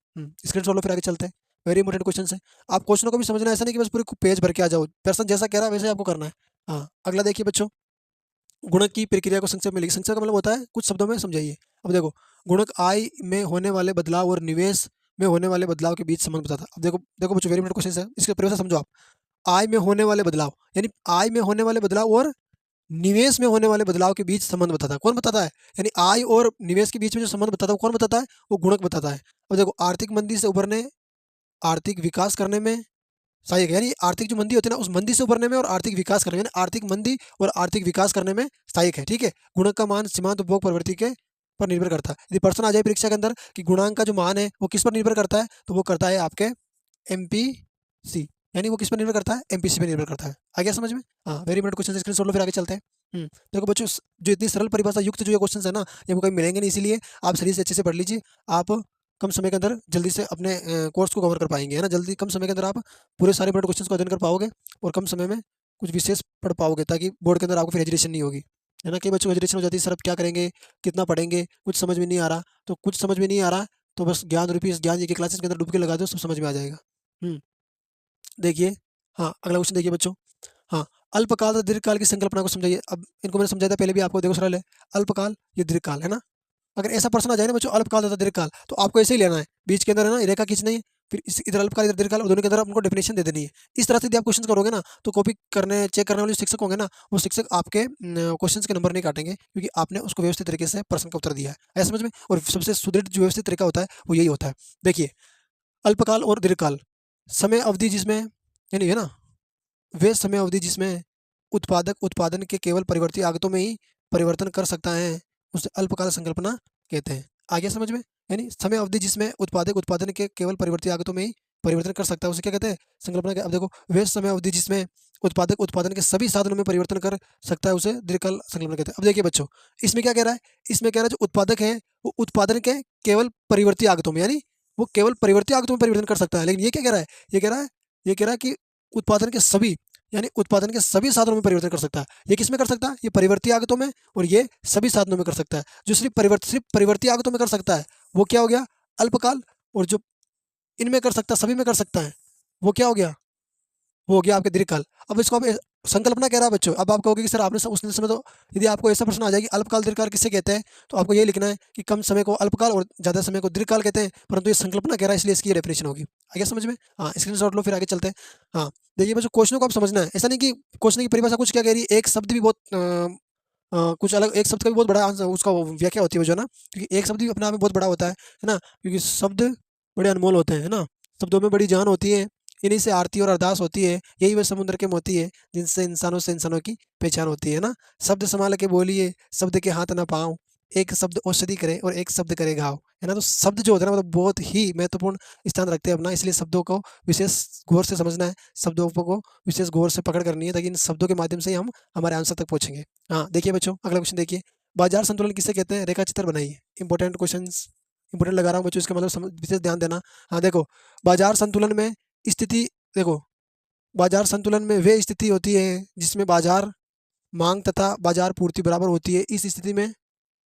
स्क्रीनशॉट लो, फिर आगे चलते हैं। वेरी इंपॉर्टेंट क्वेश्चन है, आप क्वेश्चनों को भी समझना, ऐसा नहीं कि बस पूरे पेज भर के आ जाओ, पर्सन जैसा कह रहा है वैसे ही आपको करना है। हाँ अगला देखिए बच्चों, गुणक की प्रक्रिया को संक्षेप में लिखिए। संक्षेप का मतलब होता है कुछ शब्दों में समझाइए। अब देखो गुणक आय में होने वाले बदलाव और निवेश में होने वाले बदलाव के बीच संबंध बताता है। अब देखो देखो बच्चों वेरी इंपॉर्टेंट क्वेश्चन है, इसके परिभाषा समझो आप। आय में होने वाले बदलाव, यानी आय में होने वाले बदलाव और निवेश में होने वाले बदलाव के बीच संबंध बताता है। कौन बताता है? यानी आय और निवेश के बीच में जो संबंध बताता है वो कौन बताता है? वो गुणक बताता है। अब देखो, आर्थिक मंदी से उभरने, आर्थिक विकास करने में सहायक है। यानी आर्थिक जो मंदी होती है ना, उस मंदी से उभरने में और आर्थिक विकास करने में, यानी आर्थिक मंदी और आर्थिक विकास करने में सहायक है। ठीक है। गुणक का मान सीमांत उपभोग प्रवृत्ति के पर निर्भर करता है। यदि प्रश्न आ जाए परीक्षा के अंदर कि गुणांक का जो मान है वो किस पर निर्भर करता है, तो वो करता है आपके एमपीसी, यानी वो किस पर निर्भर करता है? एमपीसी पर निर्भर करता है। आ गया समझ में? हाँ, वेरी इंपॉर्टेंट क्वेश्चन, स्क्रीनशॉट लो, फिर आगे चलते हैं। देखो बच्चों, जो इतनी सरल परिभाषा युक्त जो ये क्वेश्चन है ना, ये आपको कहीं मिलेंगे नहीं, इसीलिए आप सही से अच्छे से पढ़ लीजिए। आप कम समय के अंदर जल्दी से अपने कोर्स को कवर कर पाएंगे, है ना। जल्दी कम समय के अंदर आप पूरे सारे इंपॉर्टेंट क्वेश्चन को अध्ययन कर पाओगे और कम समय में कुछ विशेष पढ़ पाओगे, ताकि बोर्ड के अंदर आपको फिर हेजिटेशन नहीं होगी, है ना। कई बच्चों को हेजिटेशन हो जाती है, सर अब क्या करेंगे, कितना पढ़ेंगे, कुछ समझ में नहीं आ रहा। तो कुछ समझ में नहीं आ रहा तो बस ज्ञान रूपी इस ज्ञान जी की क्लासेस के अंदर डुबकी लगा दो, सब समझ में आ जाएगा। हम्म देखिए, हाँ, अगला क्वेश्चन देखिए बच्चों। हाँ, अल्पकाल और दीर्घकाल की संकल्पना को समझाइए। अब इनको मैंने समझाया था पहले भी आपको, देखो सरल है। अल्पकाल, ये दीर्घकाल, है ना। अगर ऐसा प्रश्न आ जाए ना बच्चों, अल्पकाल तथा दीर्घकाल, तो आपको ऐसे ही लेना है, बीच के अंदर है ना रेखा खींचनी है, फिर इधर अल्पकाल इधर दीर्घकाल, और दोनों के अंदर आपको डेफिनेशन दे देनी है। इस तरह से यदि आप क्वेश्चन करोगे ना, तो कॉपी करने चेक करने वाले जो शिक्षक होंगे ना, वो शिक्षक आपके क्वेश्चन के नंबर नहीं काटेंगे, क्योंकि आपने उसको व्यवस्थित तरीके से प्रश्न का उत्तर दिया है। ऐसा समझ में? और सबसे सुदृढ़ जो व्यवस्थित तरीका होता है वो यही होता है। देखिए, अल्पकाल और दीर्घकाल, समय अवधि जिसमें, यानी है ना, वे समय अवधि जिसमें उत्पादक उत्पादन के केवल परिवर्ती आगतों में ही परिवर्तन कर सकता है, उसे अल्पकाल संकल्पना कहते हैं। आगे समझ में? यानी समय अवधि जिसमें उत्पादक उत्पादन के केवल परिवर्ती आगतों में ही परिवर्तन कर सकता है, उसे क्या कहते हैं? संकल्पना। अब देखो, वे समय अवधि जिसमें उत्पादक उत्पादन के सभी साधनों में परिवर्तन कर सकता है, उसे दीर्घकाल संकल्पना कहते हैं। अब देखिए बच्चों, इसमें क्या कह रहा है? इसमें कह रहा है जो उत्पादक है वो उत्पादन के केवल परिवर्ती आगतों में, यानी वो केवल परिवर्ती आगतों में परिवर्तन कर सकता है। लेकिन ये क्या कह रहा है? ये कह रहा है कि उत्पादन के सभी, यानी उत्पादन के सभी साधनों में परिवर्तन कर सकता है। ये किसमें कर सकता है? ये परिवर्ती आगतों में, और ये सभी साधनों में कर सकता है। जो सिर्फ परिवर्ती आगतों में कर सकता है वो क्या हो गया? अल्पकाल। और जो इनमें कर सकता है, सभी में कर सकता है, वो क्या हो गया? वो हो गया आपके दीर्घकाल। अब इसको आप संकल्पना कह रहा है बच्चों। अब आप कहोगे कि सर आपने उस समय तो, यदि आपको ऐसा प्रश्न आ जाए कि अल्पकाल दीर्घकाल किससे कहते हैं, तो आपको ये लिखना है कि कम समय को अल्पकाल और ज़्यादा समय को दीर्घकाल कहते हैं, परंतु ये संकल्पना कह रहा है, इसलिए इसकी डेफिनेशन होगी। आगे समझ में? हाँ, स्क्रीनशॉट लो, फिर आगे चलते हैं। हाँ, देखिए बच्चों, क्वेश्चन को आप समझना है। ऐसा नहीं कि क्वेश्चन की परिभाषा कुछ क्या कह रही है, एक शब्द भी बहुत कुछ अलग, एक शब्द का भी बहुत बड़ा आंसर उसका व्याख्या होती है जो है ना, क्योंकि एक शब्द भी अपने आप में बहुत बड़ा होता है ना, क्योंकि शब्द बड़े अनमोल होते हैं, है ना। शब्दों में बड़ी जान होती है, इन्हीं से आरती और अरदास होती है, यही वह समुद्र के मोती है, जिनसे इंसानों से इंसानों की पहचान होती है ना। शब्द संभाल के बोलिए, शब्द के हाथ ना पाँव, एक शब्द औषधि करे और एक शब्द करे घाव, है ना। तो शब्द जो होते हैं ना, मतलब बहुत ही महत्वपूर्ण स्थान रखते हैं अपना, इसलिए शब्दों को विशेष गौर से समझना है, शब्दों को विशेष गौर से पकड़ करनी है, ताकि इन शब्दों के माध्यम से ही हम हमारे आंसर तक पहुंचेंगे। हाँ, देखिए बच्चों, अगला क्वेश्चन देखिए। बाजार संतुलन किसे कहते हैं? रेखा चित्र बनाइए। इंपॉर्टेंट क्वेश्चन, इंपॉर्टेंट लगा रहा हूँ बच्चों, इसका मतलब विशेष ध्यान देना। हाँ देखो, बाजार संतुलन में स्थिति, देखो, बाजार संतुलन में वे स्थिति होती है जिसमें बाजार मांग तथा बाजार पूर्ति बराबर होती है। इस स्थिति में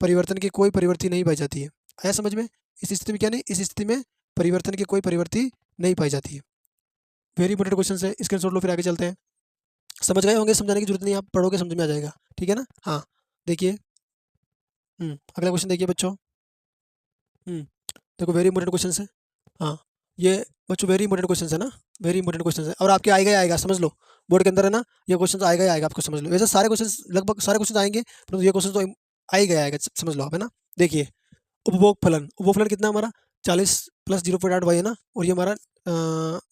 परिवर्तन की कोई प्रवृत्ति नहीं पाई जाती है। आया समझ में? इस स्थिति में क्या नहीं, इस स्थिति में परिवर्तन की कोई प्रवृत्ति नहीं पाई जाती है। वेरी इंपॉर्टेंट क्वेश्चन है, स्क्रीनशॉट लो, फिर आगे चलते हैं। समझ गए होंगे, समझाने की जरूरत नहीं, आप पढ़ोगे समझ में आ जाएगा। ठीक है ना। हाँ, देखिए, अगला क्वेश्चन देखिए बच्चों। देखो, वेरी इंपॉर्टेंट क्वेश्चन है। हाँ, ये बच्चों वेरी इंपॉर्टेंट क्वेश्चन है ना, वेरी इंपॉर्टेंट क्वेश्चन है, और आपके आएगा ही आएगा, समझ लो। बोर्ड के अंदर है ना, ये क्वेश्चन आएगा ही आएगा, आपको समझ लो। वैसे सारे क्वेश्चन, लगभग सारे क्वेश्चन आएंगे, परंतु ये क्वेश्चन तो आ ही गया आएगा, समझ लो आप, है ना। देखिए, उपभोग फलन कितना हमारा? 40 प्लस 0.8 है ना, और ये हमारा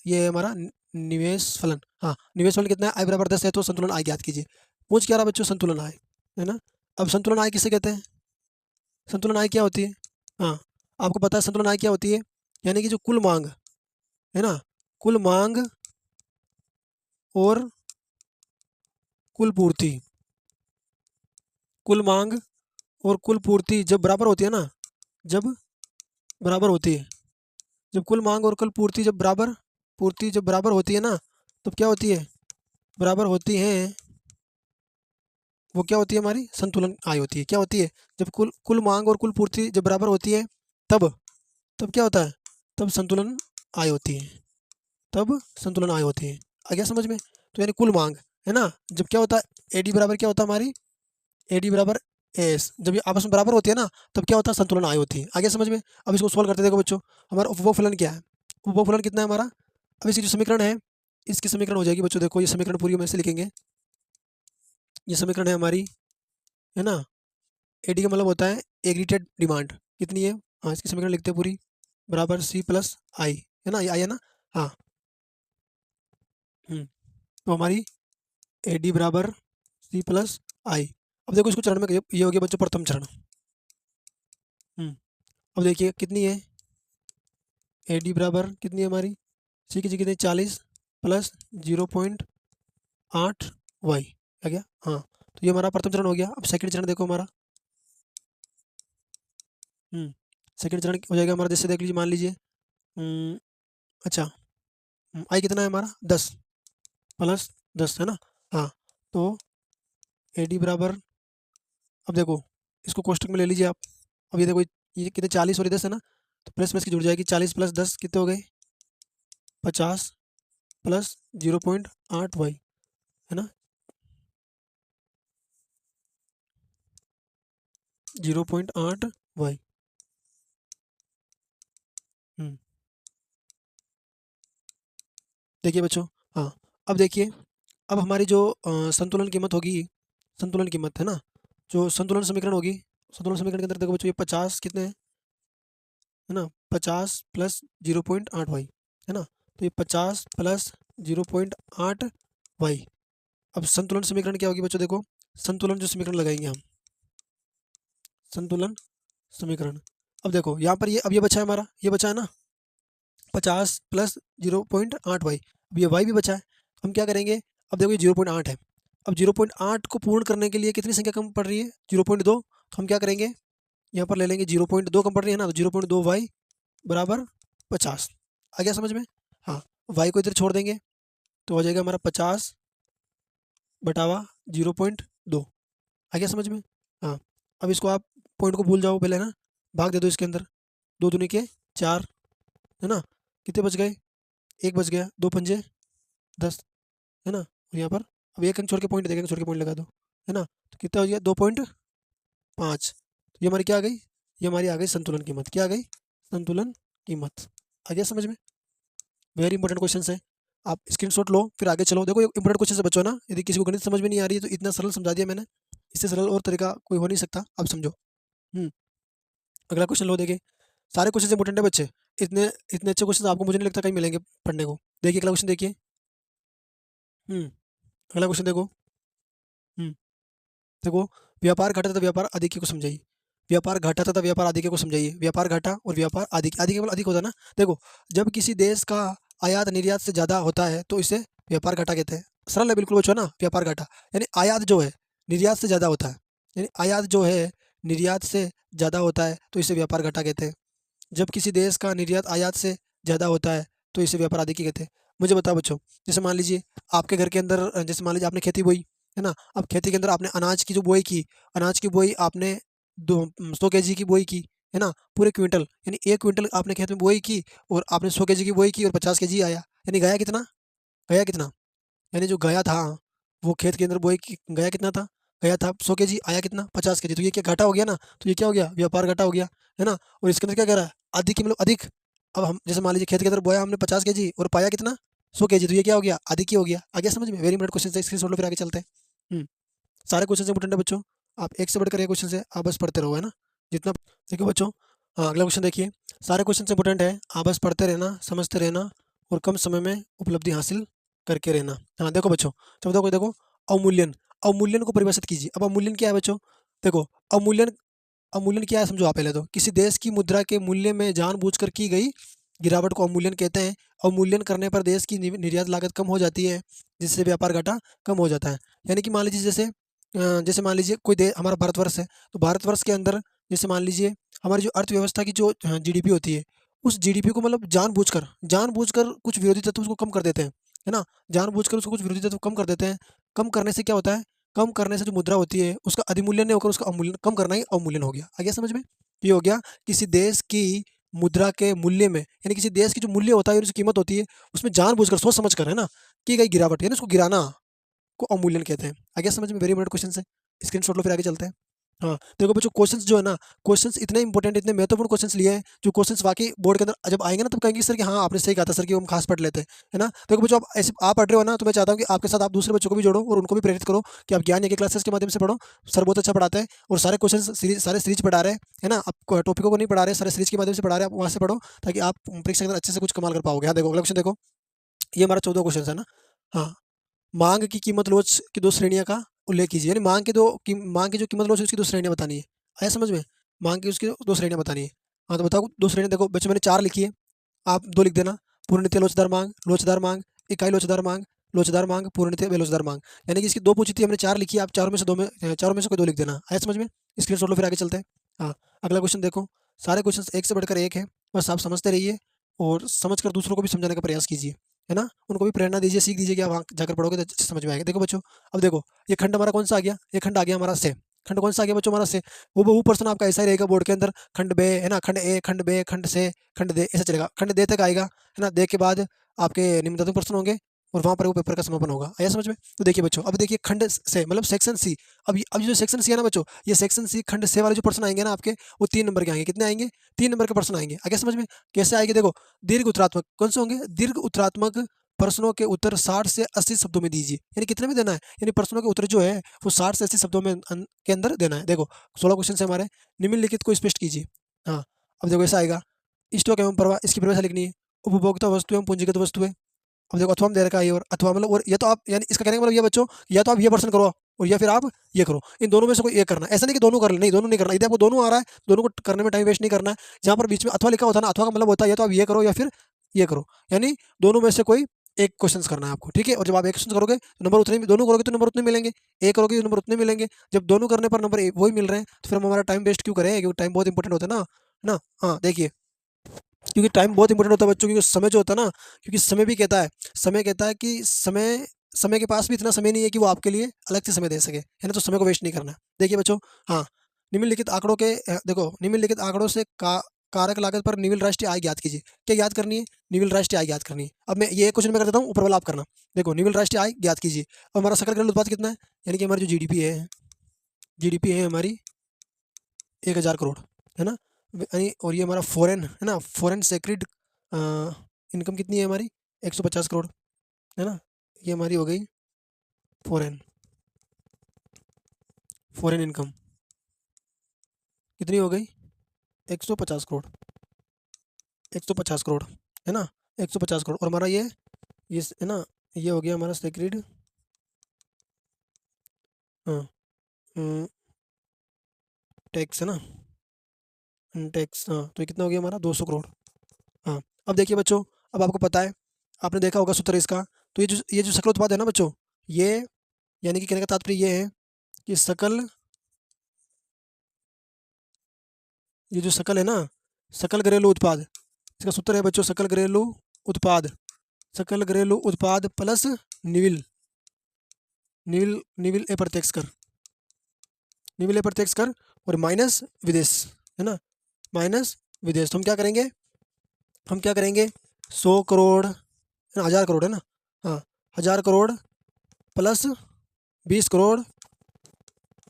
ये हमारा निवेश फलन। हाँ, निवेश फलन कितना है? आई बराबर 10 है, तो संतुलन आय ज्ञात कीजिए। पूछ क्या रहा बच्चों? संतुलन आय, है ना। अब संतुलन आय किसे कहते हैं? संतुलन आय क्या होती है? हाँ, आपको पता है संतुलन आय क्या होती है? यानी कि जो कुल मांग है ना, कुल मांग और कुल पूर्ति, कुल मांग और कुल पूर्ति जब बराबर होती है ना, जब बराबर होती है, जब कुल मांग और कुल पूर्ति जब बराबर होती है ना, तब क्या होती है? बराबर होती है, वो क्या होती है? हमारी संतुलन आय होती है। क्या होती है? जब कुल कुल मांग और कुल पूर्ति जब बराबर होती है, तब तब क्या होता है? तब संतुलन आय होती है, तब संतुलन आय होती है। आ गया समझ में? तो यानी कुल मांग, है ना, जब क्या होता है? एडी बराबर क्या होता है हमारी? एडी बराबर एस, जब ये आपस में बराबर होती है ना, तब क्या होता है? संतुलन आय होती है। आगे समझ में? अब इसको सोल्व करते, देखो बच्चों, हमारा उपभोग फलन क्या है? उपभोग फलन कितना है हमारा? अब इसकी जो समीकरण है, इसकी समीकरण हो जाएगी बच्चों, देखो ये समीकरण पूरी हम ऐसे लिखेंगे। ये समीकरण है हमारी, है ना। एडी का मतलब होता है एग्रीगेटेड डिमांड, कितनी है। हाँ, इसकी समीकरण लिखते हैं पूरी, बराबर सी प्लस आई, है ना, ये आई है ना। हाँ। तो हमारी एडी बराबर सी प्लस आई। अब देखो इसको चरण में ये हो गया बच्चों प्रथम चरण। अब देखिए कितनी है, एडी बराबर कितनी है हमारी, सी की जी कितनी 40 प्लस 0.8 वाई, आ गया। हाँ, तो ये हमारा प्रथम चरण हो गया। अब सेकंड चरण देखो हमारा। सेकंड चरण हो जाएगा हमारा, जैसे देख लीजिए, मान लीजिए अच्छा, आई कितना है हमारा 10 प्लस 10, है ना। हाँ, तो एडी बराबर, अब देखो इसको कोष्टक में ले लीजिए आप। अब ये देखो, ये कितने 40 और ये 10 है ना, तो प्लस प्लस की जुड़ जाएगी, 40 प्लस 10 कितने हो गए 50 प्लस 0.8 वाई, है ना, 0.8 वाई। देखिए बच्चों, हाँ, अब देखिए, अब हमारी जो संतुलन कीमत होगी, संतुलन कीमत है ना, जो संतुलन समीकरण होगी, संतुलन समीकरण के अंदर देखो बच्चों, ये 50 कितने हैं, है ना, 50 प्लस 0.8 वाई, है ना, तो ये 50 प्लस 0.8 वाई। अब संतुलन समीकरण क्या होगी बच्चों, देखो संतुलन जो समीकरण लगाएंगे हम, संतुलन समीकरण। अब देखो यहाँ पर ये, अब ये बचा है हमारा, ये बचा है ना 50 प्लस 0.8 वाई, अब ये वाई भी बचा है। हम क्या करेंगे, अब देखो ये 0.8 है, अब 0.8 को पूर्ण करने के लिए कितनी संख्या कम पड़ रही है 0.2, तो हम क्या करेंगे, यहाँ पर ले लेंगे 0.2 कम पड़ रही है ना, तो 0.2 वाई बराबर 50। आ गया समझ में। हाँ, वाई को इधर छोड़ देंगे तो हो जाएगा हमारा 50/0.2। आ गया समझ में। हाँ, अब इसको आप पॉइंट को भूल जाओ पहले ना, भाग दे दो इसके अंदर, 2 दूनी के 4, है ना, कितने बच गए, एक बच गया, 2 पंजे 10, है ना, और यहाँ पर अब एक अंक छोड़ के पॉइंट देखेंगे, छोड़ के पॉइंट लगा दो, है ना, तो कितना हो गया 2.5। तो ये हमारी क्या आ गई, ये हमारी आ गई संतुलन कीमत, क्या आ गई, संतुलन कीमत। आ गया समझ में। वेरी इंपॉर्टेंट क्वेश्चन है, आप स्क्रीनशॉट लो फिर आगे चलो। देखो इंपॉर्टेंट क्वेश्चन से बचो ना, यदि किसी को गणित समझ में नहीं आ रही है तो इतना सरल समझा दिया मैंने, इससे सरल और तरीका कोई हो नहीं सकता, अब समझो। हम्म अगला क्वेश्चन लो, देखिए सारे क्वेश्चन इंपॉर्टेंट है बच्चे, इतने इतने अच्छे क्वेश्चन आपको मुझे नहीं लगता कहीं मिलेंगे पढ़ने को। देखिए अगला क्वेश्चन देखिए। हम्म अगला क्वेश्चन देखो। हम्म देखो, व्यापार घटा तथा व्यापार अधिक को समझाइए। व्यापार घटा तथा व्यापार अधिक को समझाइए। व्यापार घटा और व्यापार अधिक, अधिक केवल अधिक होता है ना। देखो, जब किसी देश का आयात निर्यात से ज़्यादा होता है तो इसे व्यापार घाटा कहते हैं। सरल है बिल्कुल बच्चों ना, व्यापार घाटा यानी आयात जो है निर्यात से ज़्यादा होता है, यानी आयात जो है निर्यात से ज़्यादा होता है तो इसे व्यापार घाटा कहते हैं। जब किसी देश का निर्यात आयात से ज़्यादा होता है तो इसे व्यापार अधिक कहते हैं। मुझे बताओ बच्चों, जैसे मान लीजिए आपके घर के अंदर, जैसे मान लीजिए आपने खेती बोई, है ना, अब खेती के अंदर आपने अनाज की जो बुआई की, अनाज की बुआई आपने 100 kg की बुआई की, है ना, पूरे क्विंटल, यानी 1 क्विंटल आपने खेत में बुआई की और आपने 100 kg की बुआई की और 50 kg आया, यानी गया कितना, गया कितना, यानी जो गया था वो खेत के अंदर बुआई की गया कितना था, गया था 100 kg, आया कितना 50 kg, तो ये क्या घाटा हो गया ना, तो ये क्या हो गया, व्यापार घाटा हो गया, है ना। और इसके अंदर क्या कह रहा है, अधिक की मतलब अधिक। अब हम जैसे मान लीजिए खेत के अंदर बोया हमने 50 kg और पाया कितना 100 kg, तो ये क्या हो गया, अधिक ही हो गया। आ गया समझ में। वेरी इंपॉर्टेंट क्वेश्चन है, स्क्रीन लो फिर आगे चलते हैं। हम्म, सारे क्वेश्चन इंपॉर्टेंट है बच्चों, आप एक से बढ़कर एक क्वेश्चन है, आप बस पढ़ते रहो, है ना, जितना। देखो बच्चों, हाँ अगला क्वेश्चन देखिए, सारे क्वेश्चन इंपॉर्टेंट है, आप बस पढ़ते रहना, समझते रहना और कम समय में उपलब्धि हासिल करके रहना। हाँ देखो बच्चों, चलो देखो देखो, अवमूल्यन, अवमूल्यन को परिभाषित कीजिए। अब अवमूल्यन क्या है बच्चों, देखो अवमूल्यन, अवमूल्यन क्या है समझो आप पहले तो, किसी देश की मुद्रा के मूल्य में जानबूझकर की गई गिरावट को अवमूल्यन कहते हैं। अवमूल्यन करने पर देश की निर्यात लागत कम हो जाती है, जिससे व्यापार घाटा कम हो जाता है। यानी कि मान लीजिए जैसे जैसे मान लीजिए कोई देश, हमारा भारतवर्ष है, तो भारतवर्ष के अंदर जैसे मान लीजिए हमारी जो अर्थव्यवस्था की जो जीडीपी होती है, उस जीडीपी को मतलब जानबूझकर कुछ विरोधी तत्व उसको कम कर देते हैं, है ना, जानबूझकर उसको कुछ विरोधी तत्व कम कर देते हैं। कम करने से क्या होता है, कम करने से जो मुद्रा होती है उसका अधिमूल्यन नहीं होकर उसका अवमूल्यन, कम करना ही अवमूल्यन हो गया। आ गया समझ में। ये हो गया किसी देश की मुद्रा के मूल्य में, यानी किसी देश की जो मूल्य होता है और उसकी कीमत होती है उसमें जानबूझकर सोच समझ कर, है ना, की गई गिरावट, यानी उसको गिराना को अवमूल्यन कहते हैं। आ गया समझ में। वेरी इंपॉर्टेंट क्वेश्चन है, स्क्रीनशॉट लो फिर आगे चलते हैं। हाँ, देखो बच्चों क्वेश्चंस जो है ना, क्वेश्चंस इतने इंपॉर्टेंट, इतने महत्वपूर्ण क्वेश्चंस लिए हैं, जो क्वेश्चंस वाकई बोर्ड के अंदर जब आएंगे ना, तब कहेंगे सर कि हाँ आपने सही कहा था सर कि हम खास पढ़ लेते हैं, है ना। देखो बच्चों, आप ऐसे आप पढ़ रहे हो ना, तो मैं चाहता हूँ कि आपके साथ आप दूसरे बच्चों को भी जोड़ो और उनको भी प्रेरित करो कि आप ज्ञान के क्लासेस के माध्यम से पढ़ो। सर बहुत अच्छा पढ़ाते हैं और सारे क्वेश्चन सीरीज, सारे सीरीज पढ़ा रहे हैं, है ना। आप टॉपिकों को नहीं पढ़ा रहे, सारे सीरीज के माध्यम से पढ़ा रहे हैं, आप वहाँ से पढ़ो ताकि आप परीक्षा के अंदर अच्छे से कुछ कमाल कर पाओगे। हाँ देखो अगला क्वेश्चन देखो, ये हमारा 14 क्वेश्चन है ना। हाँ, मांग की कीमत लोच की दो श्रेणियों का उल्लेख कीजिए, यानी मांग की जो कीमत लोच है उसकी दो श्रेणियां बतानी है। आया समझ में? मांग की उसकी दो श्रेणियां बतानी है। हाँ तो बताओ दो श्रेणियां, देखो बच्चों मैंने चार लिखी है, आप दो लिख देना। पूर्णतः लोचदार मांग, इकाई लोचदार मांग, पूर्णतः बेलोचदार मांग। यानी कि इसकी दो पूछी थी, हमने चार लिखी है, आप चारों में से कोई दो लिख देना। आया समझ में? स्क्रीनशॉट लो, फिर आगे चलते हैं। हाँ, अगला क्वेश्चन देखो, सारे क्वेश्चन एक से बढ़कर एक है, बस आप समझते रहिए और समझकर दूसरों को भी समझाने का प्रयास कीजिए, है ना। उनको भी प्रेरणा दीजिए, सीख दीजिए कि आप वहाँ जाकर पढ़ोगे तो अच्छे से समझ में आएगा। देखो बच्चों, अब देखो ये खंड हमारा कौन सा आ गया, ये खंड आ गया हमारा से। खंड कौन सा आ गया बच्चों हमारा से। वो प्रश्न आपका ऐसा ही रहेगा बोर्ड के अंदर, खंड बे है ना, खंड ए, खंड बे, खंड से, खंड दे, ऐसा चलेगा। खंड दे तक आएगा, है ना। दे के बाद आपके निम्नतम प्रश्न होंगे और वहाँ पर वो पेपर का समापन होगा। आया समझ में? तो देखिए बच्चों, अब देखिए खंड से मतलब सेक्शन सी। अब ये जो सेक्शन सी है ना बच्चों, ये सेक्शन सी खंड से वाले जो प्रश्न आएंगे ना आपके, वो 3 नंबर के आएंगे। कितने आएंगे? 3 नंबर के प्रश्न आएंगे। आगे समझ में? कैसे आएंगे देखो, दीर्घ उत्तरात्मक कौन से होंगे? दीर्घ उत्तरात्मक प्रश्नों के उत्तर 60 से 80 शब्दों में दीजिए। यानी कितने में देना है? यानी प्रश्नों के उत्तर जो है वो 60 से 80 शब्दों में के अंदर देना है। देखो 16 क्वेश्चन है हमारे। निम्नलिखित को स्पष्ट कीजिए। हाँ, अब देखो ऐसा आएगा, स्टॉक एवं प्रवाह, इसकी परिभाषा लिखनी है। उपभोक्ता वस्तु एवं पूंजीगत वस्तु है। अब देखो अथवा में दे रखा है ये, और अथवा मतलब, और या तो आप, यानी इसका कहने का मतलब ये बच्चों, या तो आप ये प्रश्न करो और या फिर आप ये करो, इन दोनों में से कोई एक करना है। ऐसा नहीं कि दोनों कर ले, नहीं दोनों नहीं करना। यदि आपको दोनों आ रहा है, दोनों को करने में टाइम वेस्ट नहीं करना है। जहाँ पर बीच में अथवा लिखा होता है ना, अथवा का मतलब होता है या तो आप ये करो या फिर ये करो, यानी दोनों में से कोई एक क्वेश्चन करना है आपको, ठीक है। और जब आप एक क्वेश्चन करोगे तो नंबर उतने, दोनों करोगे तो नंबर उतने मिलेंगे, एक करोगे तो नंबर उतने मिलेंगे। जब दोनों करने पर नंबर वही मिल रहे हैं तो फिर हम हमारा टाइम वेस्ट क्यों करें, क्योंकि टाइम बहुत इंपॉर्टेंट होता है ना, है ना। हाँ देखिए, क्योंकि टाइम बहुत इंपॉर्टेंट होता है बच्चों, क्योंकि समय जो होता है ना, क्योंकि समय भी कहता है, समय कहता है कि समय समय के पास भी इतना समय नहीं है कि वो आपके लिए अलग से समय दे सके, है ना। तो समय को वेस्ट नहीं करना है। देखिए बच्चों, हाँ, निम्नलिखित आंकड़ों के देखो, निम्नलिखित आंकड़ों से कारक लागत पर निविल राष्ट्रीय आय ज्ञात कीजिए। क्या याद करनी है? निविल राष्ट्रीय आय ज्ञात करनी है। अब मैं ये क्वेश्चन में कर देता हूँ, ऊपर वाला आप करना। देखो निविल राष्ट्रीय आय ज्ञात कीजिए। अब हमारा सकल घरेलू उत्पाद कितना है, यानी कि हमारी जो जीडीपी है, जीडीपी है हमारी 1000 करोड़, है ना। और ये हमारा फॉरेन है ना, फॉरेन सेक्रेड इनकम कितनी है हमारी? 150 करोड़, है ना। ये हमारी हो गई फॉरेन फॉरेन इनकम, कितनी हो गई? 150 करोड़, 150 करोड़, है ना। 150 करोड़, और हमारा ये है ना, ये हो गया हमारा सेक्रेड, हाँ, टैक्स है ना, टैक्स, हाँ। तो ये कितना हो गया हमारा? 200 करोड़। हाँ, अब देखिए बच्चों, अब आपको पता है, आपने देखा होगा सूत्र इसका। तो ये जो सकल उत्पाद है ना बच्चों, ये, यानी कि कहने का तात्पर्य ये है कि ये जो सकल है ना, सकल घरेलू उत्पाद, इसका सूत्र है बच्चों, उत्पाद सकल घरेलू उत्पाद प्लस निविल, निविल ए प्रत्यक्ष कर, निविल ए प्रत्यक्ष कर, और माइनस विदेश, है ना, माइनस विदेश। तो हम क्या करेंगे 100 करोड़, 1000 करोड़, है ना। हाँ, 1000 करोड़ प्लस 20 करोड़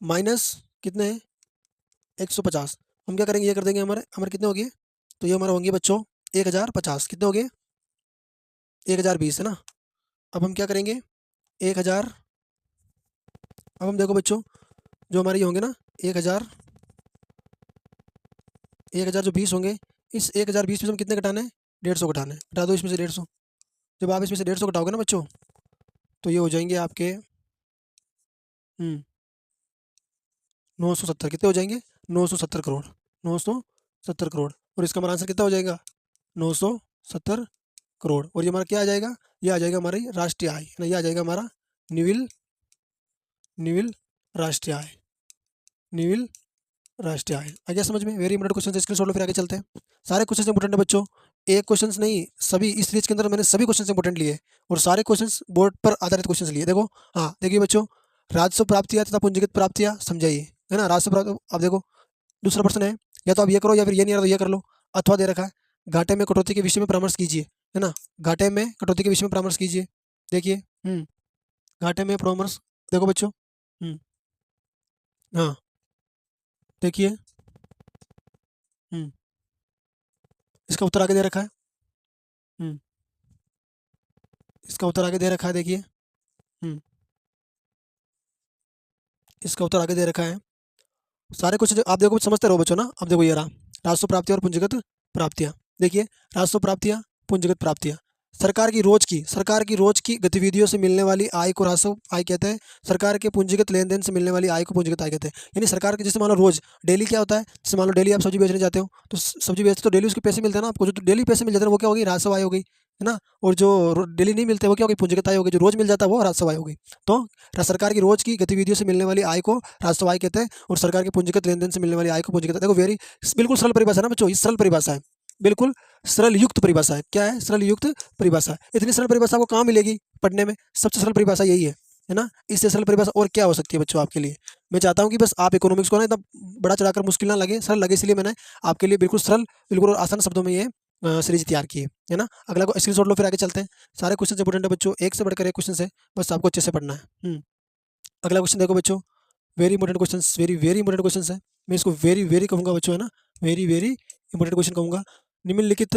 माइनस कितने हैं? 150। हम क्या करेंगे, ये कर देंगे, हमारे हमारे कितने हो गए? तो ये हमारे होंगे बच्चों 1050। कितने हो गए? 1020, है ना। अब हम क्या करेंगे, 1000, अब हम देखो बच्चों, जो हमारे ये होंगे ना, 1000, 1000 जो 20 होंगे, इस 1020 में से हम कितने घटाने हैं? 150 घटाने हैं। घटा दो इसमें से 150। जब आप इसमें से 150 घटाओगे ना बच्चों, तो ये हो जाएंगे आपके 970। कितने हो जाएंगे? 970 करोड़, 970 करोड़। और इसका हमारा आंसर कितना हो जाएगा? 970 करोड़। और ये हमारा क्या आ जाएगा? ये आ जाएगा हमारी राष्ट्रीय आय, है ना। ये आ जाएगा हमारा निविल निविल राष्ट्रीय आय, निविल राष्ट्रीय आय। आ गया समझ में? वेरी इंपॉर्टेंट क्वेश्चन है, स्क्रीनशॉट लो, फिर आगे चलते हैं। सारे क्वेश्चन इंपॉर्टेंट है बच्चों, एक क्वेश्चन नहीं, सभी इस सीरीज के अंदर मैंने सभी क्वेश्चन इंपॉर्टेंट लिए और सारे क्वेश्चन बोर्ड पर आधारित क्वेश्चन लिए। देखो, हाँ देखिए बच्चों, राजस्व प्राप्तियां तथा पूंजीगत प्राप्तियां समझाइए, है ना। राजस्व प्राप्त, अब देखो दूसरा प्रश्न है, या तो आप ये करो या फिर ये नहीं आ रहा तो ये कर लो। अथवा दे रखा है, घाटे में कटौती के विषय में परामर्श कीजिए, है ना। घाटे में कटौती के विषय में परामर्श कीजिए। देखिए, घाटे में परामर्श, देखो बच्चों, हाँ, देखिए। हम्म इसका उत्तर आगे दे रखा है। हम्म इसका उत्तर आगे दे रखा है, देखिए। हम्म इसका उत्तर आगे दे रखा है। सारे क्वेश्चन आप देखो, समझते रहो बच्चों ना। अब देखो ये रहा, राजस्व प्राप्तियां और पूंजीगत प्राप्तियां। देखिए, राजस्व प्राप्तियां, पूंजीगत प्राप्तियां। सरकार की रोज की गतिविधियों से मिलने वाली आय को राजस्व आय कहते हैं। सरकार के पूंजीगत लेन देन से मिलने वाली आय को पूंजीगत आय कहते हैं। यानी सरकार के, जैसे मान लो रोज डेली क्या होता है, जैसे मान लो डेली आप सब्जी बेचने जाते हो, तो सब्जी बेचते तो डेली उसके पैसे मिलते हैं ना आपको। जो डेली पैसे मिल जाते हैं वो क्या होगी, राजस्व आय हो गई, है ना। और जो डेली नहीं मिलते वो क्या होगी, पूंजीगत आय होगी। जो रोज मिल जाता है वो राजस्व आय होगी। तो सरकार की रोज की गतिविधियों से मिलने वाली आय को राजस्व आय कहते हैं, और सरकार के पूंजीगत लेन देन से मिलने वाली आय को पूंजीगत। देखो वेरी, बिल्कुल सरल परिभाषा है ना बच्चों, ये सरल परिभाषा है, बिल्कुल सरल युक्त परिभाषा है। क्या है, सरल युक्त परिभाषा। इतनी सरल परिभाषा आपको कहाँ मिलेगी पढ़ने में, सबसे सरल परिभाषा यही है ना। इससे सरल परिभाषा और क्या हो सकती है बच्चों आपके लिए। मैं चाहता हूँ कि बस आप इकोनॉमिक्स को ना एकदम बड़ा चढ़ाकर मुश्किल ना लगे, सरल लगे, इसलिए मैंने आपके लिए बिल्कुल सरल, बिल्कुल आसान शब्दों में ये सीरीज तैयार की है ना। अगला को स्क्रीनशॉट लो, फिर आगे चलते हैं। सारे क्वेश्चन इंपोर्टेंट है बच्चों, एक से बढ़कर एक क्वेश्चन है, बस आपको अच्छे से पढ़ना है। अगला क्वेश्चन देखो बच्चों, very important question, very very important question है। मैं इसको वेरी वेरी कहूँगा बच्चों, है ना, वेरी वेरी इंपॉर्टेंट क्वेश्चन कहूँगा। निम्नलिखित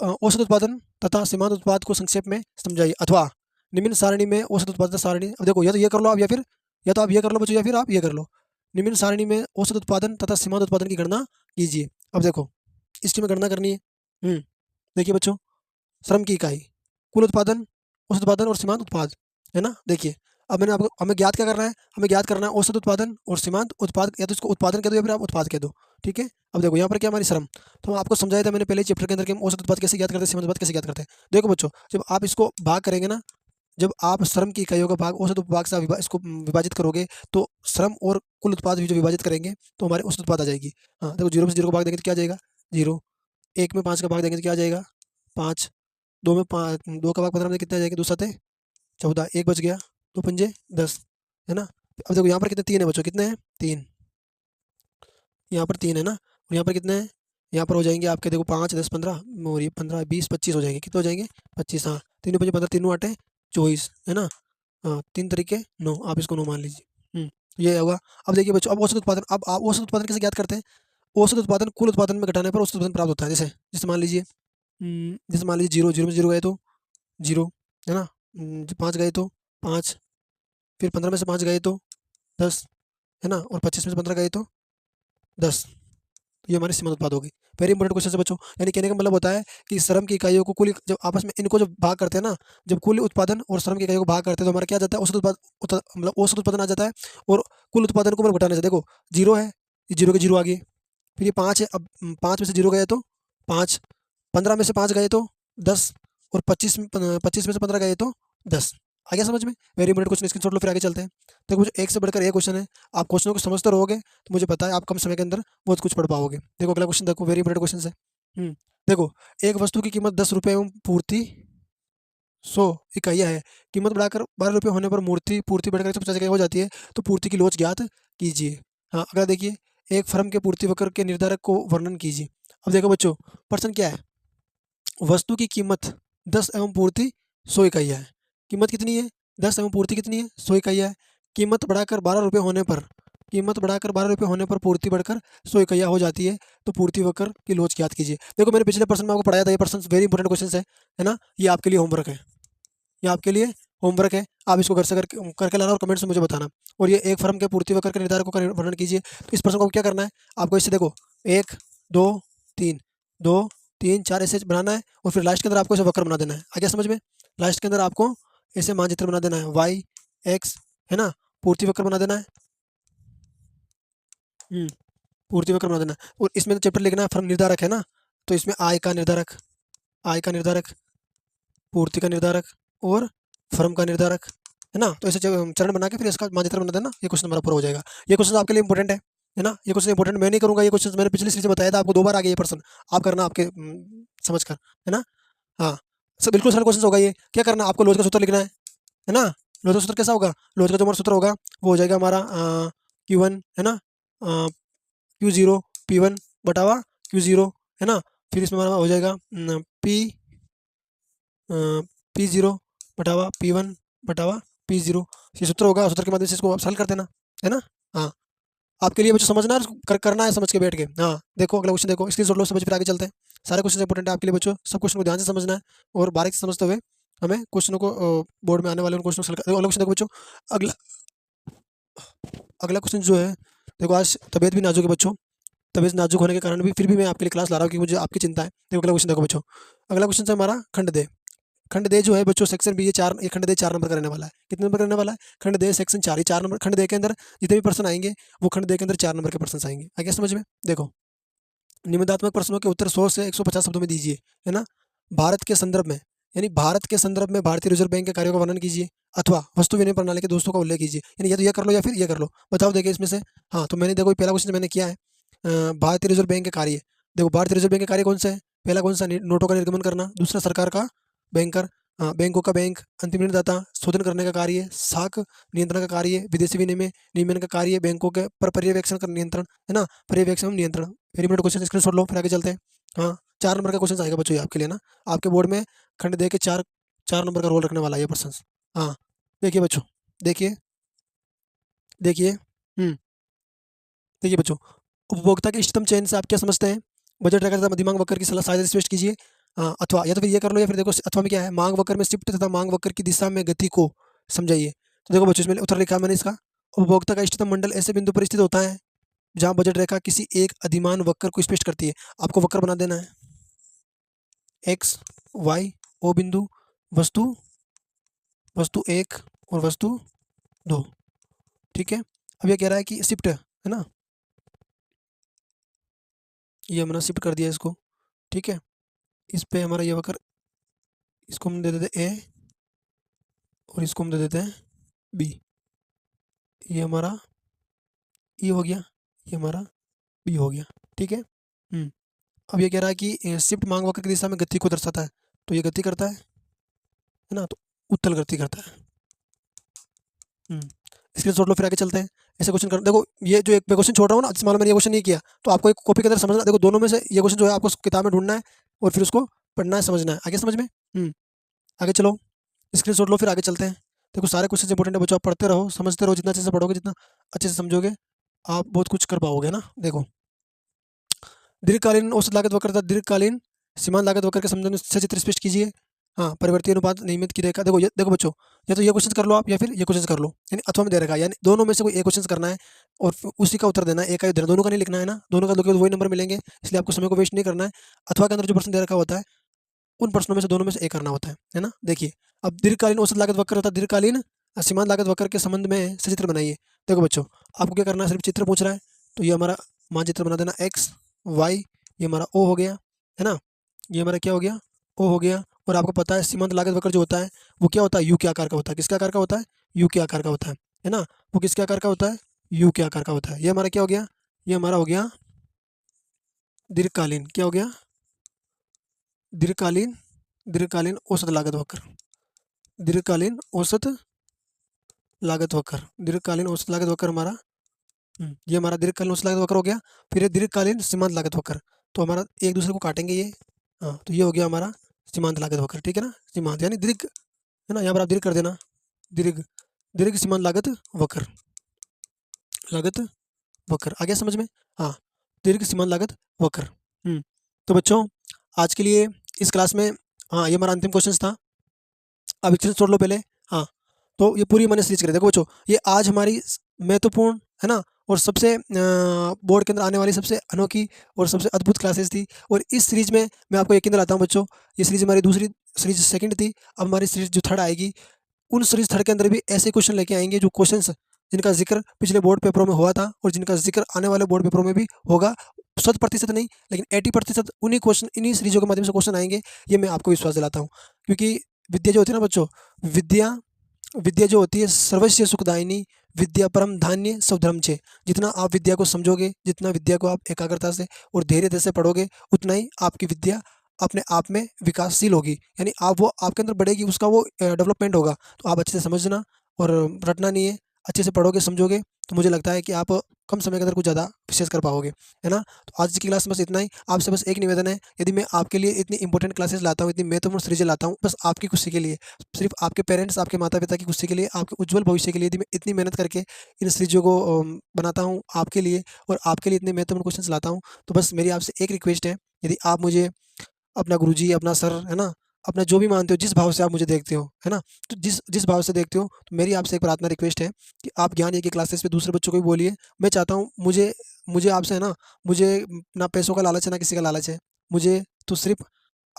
औसत उत्पादन तथा सीमांत उत्पाद को संक्षेप में समझाइए, अथवा निम्न सारणी में औसत उत्पादन सारणी। अब देखो, या तो ये कर लो आप, या तो आप ये कर लो बच्चों, या फिर आप ये कर लो। निम्न सारणी में औसत उत्पादन तथा सीमांत उत्पादन की गणना कीजिए। अब देखो, इसकी में गणना करनी है। देखिए बच्चों, श्रम की इकाई, कुल उत्पादन, औसत उत्पादन और सीमांत उत्पाद, है ना। देखिए, अब मैंने आपको, हमें ज्ञात क्या करना है, हमें ज्ञात करना है औसत उत्पादन और सीमांत उत्पाद। या तो इसको उत्पादन कह दो या फिर आप उत्पाद कह दो, ठीक है। अब देखो यहाँ पर क्या, हमारी श्रम, तो आपको समझाया था मैंने पहले चैप्टर के अंदर कि हम औसत उत्पाद कैसे ज्ञात करते हैं, सीमांत उत्पाद कैसे ज्ञात करते हैं। देखो बच्चों, जब आप इसको भाग करेंगे ना, जब आप श्रम की इकाइयों का भाग औसत उपभाग से इसको विभाजित करोगे, तो श्रम और कुल उत्पाद भी जो विभाजित करेंगे तो हमारे औसत उत्पाद आ जाएगी। हाँ देखो, 0 में से 0 को भाग देंगे तो क्या आ जाएगा, 0। 1 में 5 का भाग देंगे तो क्या आ जाएगा, 5। 2 में 5, 2 का भाग 15 में कितना आ जाएगा, 2 7 14, 1 बच गया, 2 पंजे 10, है ना। अब देखो यहाँ पर कितने, 3 है बच्चों, कितने हैं, 3। यहाँ पर 3 है ना, और यहाँ पर कितने हैं, यहाँ पर हो जाएंगे आपके, देखो 5 10 15, और ये 15 20 25 हो जाएंगे। कितने हो जाएंगे, 25। हाँ, 3 पंजे 15, 3 8 24, है ना। हाँ, 3 तरीके 9, आप इसको 9 मान लीजिए। ये होगा। अब देखिए बच्चों, अब औसत उत्पादन, अब आप औसत उत्पादन कैसे ज्ञात करते हैं। औसत उत्पादन कुल उत्पादन में घटाने पर औसत उत्पादन प्राप्त होता है। जैसे जैसे मान लीजिए, जैसे मान लीजिए 0, 0 में 0 गए तो 0, है ना। 5 गए तो 5, फिर 15 में से 5 गए तो 10, है ना, और 25 में से 15 गए तो 10। तो ये हमारी सीमांत उत्पाद होगी। वेरी इंपॉर्टेंट क्वेश्चन है बच्चों। यानी कहने का मतलब होता है कि श्रम की इकाइयों को कुल, जब आपस में इनको जब भाग करते हैं ना, जब कुल उत्पादन और श्रम की इकाइयों को भाग करते हैं तो हमारा क्या आ जाता है, औसत उत्पाद, मतलब औसत उत्पादन आ जाता है। और कुल उत्पादन को ऊपर घटाने से, देखो 0 है, ये 0 के 0 आ गए, फिर ये 5 है, अब 5 में से 0 गए तो 5, 15 में से 5 गए तो 10, और 25 में से 15 गए तो 10। आ गया समझ में। वेरी इंपॉर्टेंट क्वेश्चन, स्क्रीनशॉट लो, फिर आगे चलते हैं। देखो मुझे एक से बढ़कर एक क्वेश्चन है, आप क्वेश्चनों को समझते रहोगे तो मुझे पता है आप कम समय के अंदर बहुत कुछ पढ़ पाओगे। देखो अगला क्वेश्चन, देखो वेरी इंपॉर्टेंट क्वेश्चन है। देखो, एक वस्तु की कीमत 10 रुपये एवं पूर्ति 100 इकाइयाँ है। कीमत बढ़ाकर 12 रुपये होने पर मूर्ति पूर्ति बढ़कर 150 इकाई हो जाती है, तो पूर्ति की लोच ज्ञात कीजिए। हाँ, अगला देखिए, एक फर्म के पूर्ति वक्र के निर्धारक को वर्णन कीजिए। अब देखो बच्चों, प्रश्न क्या है, वस्तु की कीमत 10 एवं पूर्ति 100 इकाइयाँ है। कीमत कितनी है, 10 एवं पूर्ति कितनी है, 100 इकाइयाँ है। कीमत बढ़ाकर 12 रुपये होने पर, पूर्ति बढ़कर 100 इकाइयाँ हो जाती है, तो पूर्ति वक्र की लोच ज्ञात कीजिए। देखो मैंने पिछले प्रश्न में आपको पढ़ाया था, ये प्रश्न वेरी इंपॉर्टेंट क्वेश्चन है ना। ये आपके लिए होमवर्क है, ये आपके लिए होमवर्क है। आप इसको घर से करके लाना और कमेंट्स में मुझे बताना। और ये एक फर्म के पूर्ति वक्र के निर्धारकों का वर्णन कीजिए। तो इस प्रश्न को क्या करना है आपको, इससे देखो 1 2 3, 2 3 4 ऐसे बनाना है, और फिर लास्ट के अंदर आपको इसे वक्र बना देना है। आ गया समझ में। लास्ट के अंदर आपको ऐसे मानचित्र बना देना है, वाई एक्स, है ना, पूर्ति वक्र बना देना है। पूर्ति वक्र बना देना है। और इसमें तो चैप्टर लिखना है, फर्म निर्धारक है ना, तो इसमें आय का निर्धारक, पूर्ति का निर्धारक और फर्म का निर्धारक, है ना। तो ऐसे चरण बना के फिर इसका मानचित्र बना देना, ये क्वेश्चन हमारा पूरा हो जाएगा। ये क्वेश्चन आपके लिए इंपॉर्टेंट है ना। ये क्वेश्चन इंपॉर्टेंट मैं नहीं करूंगा, ये क्वेश्चन मैंने पिछली सीरीज में बताया था आपको, 2 बार आ गया ये प्रश्न। आप करना आपके समझ कर, है ना। हाँ, सब बिल्कुल सरल क्वेश्चन होगा ये। क्या करना, आपको लोच का सूत्र लिखना है ना। लोच का सूत्र कैसा होगा, लोच का जो हमारा सूत्र होगा वो हो जाएगा हमारा Q1, है ना, Q0 P1 बटावा Q0, है ना। फिर इसमें हमारा हो जाएगा P0 बटावा P1 बटावा P0। ये सूत्र होगा, सूत्र के माध्यम से इसको आप हल कर देना, है ना। हाँ, आपके लिए बच्चों समझना करना है समझ के बैठ के। हाँ देखो अगला क्वेश्चन, देखो स्क्रीनशॉट लो, समझ फिर आगे चलते हैं। सारे क्वेश्चन इंपॉर्टेंट है आपके लिए बच्चों, सब क्वेश्चन को ध्यान से समझना है और बारीक से समझते हुए हमें क्वेश्चनों को बोर्ड में आने वाले उन क्वेश्चन को अगला क्वेश्चन देखो बच्चों। अगला अगला क्वेश्चन जो है, देखो आज तबीयत भी नाजुक है बच्चों, तबीयत नाजुक होने के कारण भी फिर भी मैं आपके लिए क्लास ला रहा हूँ, क्योंकि मुझे आपकी चिंता है। देखो अगला क्वेश्चन देखो बच्चों, अगला क्वेश्चन है हमारा खंड दे। खंड दे जो है बच्चों सेक्शन बी, ये खंड दे 4 नंबर का रहने वाला है। कितने नंबर का रहने वाला है? खंड दे सेक्शन 4, ये 4 नंबर खंड दे के अंदर जितने भी प्रश्न आएंगे वो खंड दे के अंदर 4 नंबर के प्रश्न आएंगे। आ गया समझ में? देखो निबंधात्मक प्रश्नों के उत्तर 100 से 150 शब्दों में दीजिए, है ना। भारत के संदर्भ में, यानी भारत के संदर्भ में भारतीय रिजर्व बैंक के कार्यों का वर्णन कीजिए अथवा वस्तु विनिमय प्रणाली के दोस्तों का उल्लेख कीजिए। यानी या तो ये कर लो या फिर ये कर लो, बताओ देखिए इसमें से। हाँ तो मैंने देखो पहला क्वेश्चन मैंने किया है भारतीय रिजर्व बैंक के कार्य। देखो भारतीय रिजर्व बैंक के कार्य कौन सा है? पहला कौन सा? नोटों का निर्गमन करना, दूसरा सरकार का बैंकर, बैंकों का बैंक, अंतिम ऋणदाता शोधन करने का कार्य, साख नियंत्रण का कार्य, विदेशी विनिमय नियमन का कार्य, बैंकों के पर पर्यवेक्षण का नियंत्रण, है ना, पर्यवेक्षण नियंत्रण। वेरी मिनट क्वेश्चन स्क्रीनशॉट लो फिर आगे चलते हैं। हाँ 4 नंबर का क्वेश्चन आएगा बच्चों ये आपके लिए ना, आपके बोर्ड में खंड दे के 4 नंबर का रोल रखने वाला है ये प्रश्न। हाँ देखिए बच्चों, देखिए देखिए देखिए बच्चों, उपभोक्ता के इष्टतम चयन से आप क्या समझते हैं? बजट रेखा तथा मध्यमांग वक्र की सलाह सहायता से स्पष्ट कीजिए। अथवा या तो फिर ये कर लो या फिर देखो अथवा में क्या है, मांग वक्र में शिफ्ट तथा मांग वक्र की दिशा में गति को समझाइए। तो देखो बच्चों इसमें उत्तर लिखा है मैंने इसका, उपभोक्ता का इष्टतम मंडल ऐसे बिंदु पर स्थित होता है जहाँ बजट रेखा किसी एक अधिमान वक्र को स्पष्ट करती है। आपको वक्र बना देना है, एक्स वाई ओ बिंदु, वस्तु वस्तु 1 और वस्तु 2, ठीक है। अब ये कह रहा है कि शिफ्ट है ना, ये हमने शिफ्ट कर दिया इसको, ठीक है। इस पे हमारा ये वक्र, इसको हम दे देते ए और इसको हम दे देते हैं बी। ये हमारा ई हो गया, ये हमारा बी हो गया, ठीक है। अब ये कह रहा है कि शिफ्ट मांग वक्र की दिशा में गति को दर्शाता है, तो ये गति करता है ना, तो उत्तल गति करता है। स्क्रीनशॉट लो फिर आगे चलते हैं। ऐसे क्वेश्चन कर, देखो ये जो एक मैं क्वेश्चन छोड़ रहा हूँ ना, मान लो मैंने ये क्वेश्चन नहीं किया तो आपको एक कॉपी के अंदर समझना, देखो दोनों में से ये क्वेश्चन जो है आपको किताब में ढूंढना है और फिर उसको पढ़ना है, समझना है। आगे समझ में? आगे चलो, स्क्रीनशॉट लो फिर आगे चलते हैं। देखो सारे क्वेश्चन इंपॉर्टेंट है बच्चों, आप पढ़ते रहो समझते रहो, जितना अच्छे से पढ़ोगे जितना अच्छे से समझोगे आप बहुत कुछ कर पाओगे ना। देखो दीर्घकालीन औसत लागत वक्र तथा दीर्घकालीन सीमांत लागत वक्र के संबंध में सचित्र स्पष्ट कीजिए। हाँ परिवर्ती अनुपात नियमित की रेखा, देखो ये देखो बच्चों, या तो ये क्वेश्चन कर लो आप या फिर ये क्वेश्चन कर लो, यानी अथवा में दे रखा है, यानी दोनों में से कोई एक क्वेश्चन करना है और उसी का उत्तर देना है, एक का ही देना, दोनों का नहीं लिखना है ना, दोनों का लोगे तो वही नंबर मिलेंगे, इसलिए आपको समय को वेस्ट नहीं करना है। अथवा के अंदर जो प्रश्न दे रखा होता है उन प्रश्नों में से दोनों में से एक करना होता है ना। देखिए अब दीर्घकालीन औसत लागत वक्र होता है दीर्घकालीन सीमांत लागत वक्र के संबंध में सचित्र बनाइए। देखो बच्चों आपको क्या करना है, सिर्फ चित्र पूछ रहा है तो ये हमारा मानचित्र बना देना, एक्स वाई, ये हमारा ओ हो गया, है ना, ये हमारा क्या हो गया, ओ हो गया। और आपको पता है सीमांत लागत वक्र जो होता है वो क्या होता है, यू के आकार का होता है। किसके आकार का होता है? यू के आकार का होता है ना। वो किसके आकार का होता है? यू के आकार का होता है। ये हमारा क्या हो गया, ये हमारा हो गया दीर्घकालीन, क्या हो गया, दीर्घकालीन दीर्घकालीन औसत लागत वक्र, दीर्घकालीन औसत लागत वक्र, दीर्घकालीन औसत लागत वक्र हमारा ये हमारा दीर्घकालीन औसत लागत वक्र हो गया। फिर ये दीर्घकालीन सीमांत लागत वक्र, तो हमारा एक दूसरे को काटेंगे ये, हाँ तो ये हो गया हमारा सीमांत लागत वक्र, ठीक है ना। सीमांत यानी दीर्घ, है ना, यहाँ पर आप दीर्घ कर देना, दीर्घ दीर्घ सीमांत लागत वक्र, लागत वक्र आ गया समझ में। हाँ दीर्घ सीमांत लागत वक्र। तो बच्चों आज के लिए इस क्लास में, हाँ ये हमारा अंतिम क्वेश्चन था, अब एक चीज़ छोड़ लो पहले। हाँ तो ये पूरी मैंने सीरीज करी, देखो बच्चों ये आज हमारी महत्वपूर्ण, है ना, और सबसे बोर्ड के अंदर आने वाली सबसे अनोखी और सबसे अद्भुत क्लासेस थी। और इस सीरीज में मैं आपको यकीन दिलाता हूँ बच्चों, ये सीरीज हमारी दूसरी सीरीज सेकंड थी, अब हमारी सीरीज जो थर्ड आएगी, उन सीरीज थर्ड के अंदर भी ऐसे क्वेश्चन लेके आएंगे जो क्वेश्चंस जिनका जिक्र पिछले बोर्ड पेपरों में हुआ था और जिनका जिक्र आने वाले बोर्ड पेपरों में भी होगा। 100% नहीं लेकिन 80% उन्हीं क्वेश्चन, इन्हीं सीरीजों के माध्यम से क्वेश्चन आएंगे, ये मैं आपको विश्वास दिलाता हूँ। क्योंकि विद्या जो होती है ना बच्चों, विद्या विद्या जो होती है सर्वस्व सुखदायिनी, विद्या परम धान्य सब धर्म छे। जितना आप विद्या को समझोगे, जितना विद्या को आप एकाग्रता से और धैर्य से पढ़ोगे, उतना ही आपकी विद्या अपने आप में विकासशील होगी, यानी आप वो आपके अंदर बढ़ेगी, उसका वो डेवलपमेंट होगा। तो आप अच्छे से समझना और रटना नहीं है, अच्छे से पढ़ोगे समझोगे तो मुझे लगता है कि आप कम समय के अंदर कुछ ज़्यादा विशेष कर पाओगे, है ना? तो आज की क्लास में बस इतना ही। आपसे बस एक निवेदन है, यदि मैं आपके लिए इतनी इंपॉर्टेंट क्लासेस लाता हूँ, इतनी महत्वपूर्ण सीरीज़ें लाता हूँ, बस आपकी खुशी के लिए, सिर्फ़ आपके पेरेंट्स, आपके माता-पिता की खुशी के लिए, आपके उज्ज्वल भविष्य के लिए, यदि मैं इतनी मेहनत करके इन सीरीज़ों को बनाता हूँ आपके लिए और आपके लिए इतने महत्वपूर्ण क्वेश्चन्स लाता हूँ, तो बस मेरी आपसे एक रिक्वेस्ट है, यदि आप मुझे अपना गुरुजी, अपना सर, है ना? अपना जो भी मानते हो, जिस भाव से आप मुझे देखते हो, है ना? तो जिस जिस भाव से देखते हो, तो मेरी आपसे एक प्रार्थना रिक्वेस्ट है कि आप ज्ञान ये की क्लासेस पे दूसरे बच्चों को भी बोलिए। मैं चाहता हूँ मुझे मुझे आपसे है ना, मुझे ना पैसों का लालच है, ना किसी का लालच है। मुझे तो सिर्फ़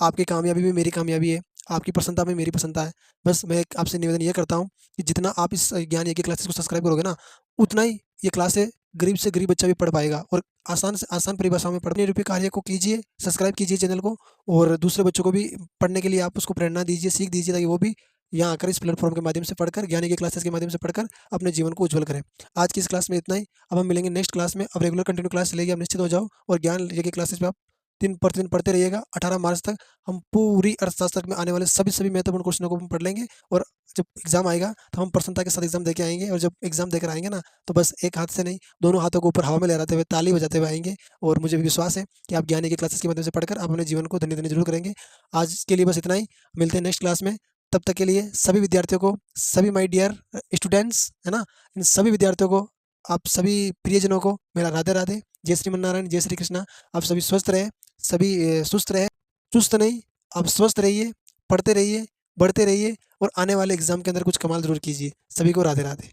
आपकी कामयाबी में मेरी कामयाबी है, आपकी प्रसन्नता में मेरी प्रसन्नता है। बस मैं एक आपसे निवेदन ये करता हूँ कि जितना आप इस ज्ञान ये की क्लासेस को सब्सक्राइब करोगे ना, उतना ही ये क्लासें गरीब से गरीब बच्चा भी पढ़ पाएगा और आसान से आसान परिभाषाओं में पढ़ने रूपी कार्य को कीजिए, सब्सक्राइब कीजिए चैनल को और दूसरे बच्चों को भी पढ़ने के लिए आप उसको प्रेरणा दीजिए, सीख दीजिए ताकि वो भी यहाँ आकर इस प्लेटफ़ॉर्म के माध्यम से पढ़कर, ज्ञान की क्लासेस के माध्यम से पढ़कर अपने जीवन को उज्ज्वल करें। आज की इस क्लास में इतना ही। अब हम मिलेंगे नेक्स्ट क्लास में। अब रेगुलर कंटिन्यू क्लास चलेगी, आप निश्चित हो जाओ और ज्ञान ये की क्लासेस में आप दिन प्रतिदिन पढ़ते रहिएगा। 18 मार्च तक हम पूरी अर्थशास्त्र में आने वाले सभी महत्वपूर्ण क्वेश्चनों को हम पढ़ लेंगे और जब एग्ज़ाम आएगा तो हम प्रसन्नता के साथ एग्ज़ाम देके आएँगे और जब एग्ज़ाम देकर आएँगे ना, तो बस एक हाथ से नहीं, दोनों हाथों को ऊपर हवा में लहराते हुए, ताली बजाते हुए आएँगे और मुझे भी विश्वास है कि आप ज्ञान की क्लासेस के माध्यम से पढ़कर आप अपने जीवन को धन्य-धन्य ज़रूर करेंगे। आज के लिए बस इतना ही। मिलते हैं नेक्स्ट क्लास में। तब तक के लिए सभी विद्यार्थियों को, सभी माय डियर स्टूडेंट्स, है ना? इन सभी विद्यार्थियों को, आप सभी प्रियजनों को मेरा राधे-राधे। जय श्रीमन्नारायण, जय श्री कृष्णा। आप सभी स्वस्थ रहें, सभी सुस्त रहें, चुस्त नहीं, आप स्वस्थ रहिए, पढ़ते रहिए, बढ़ते रहिए और आने वाले एग्ज़ाम के अंदर कुछ कमाल ज़रूर कीजिए। सभी को राधे-राधे।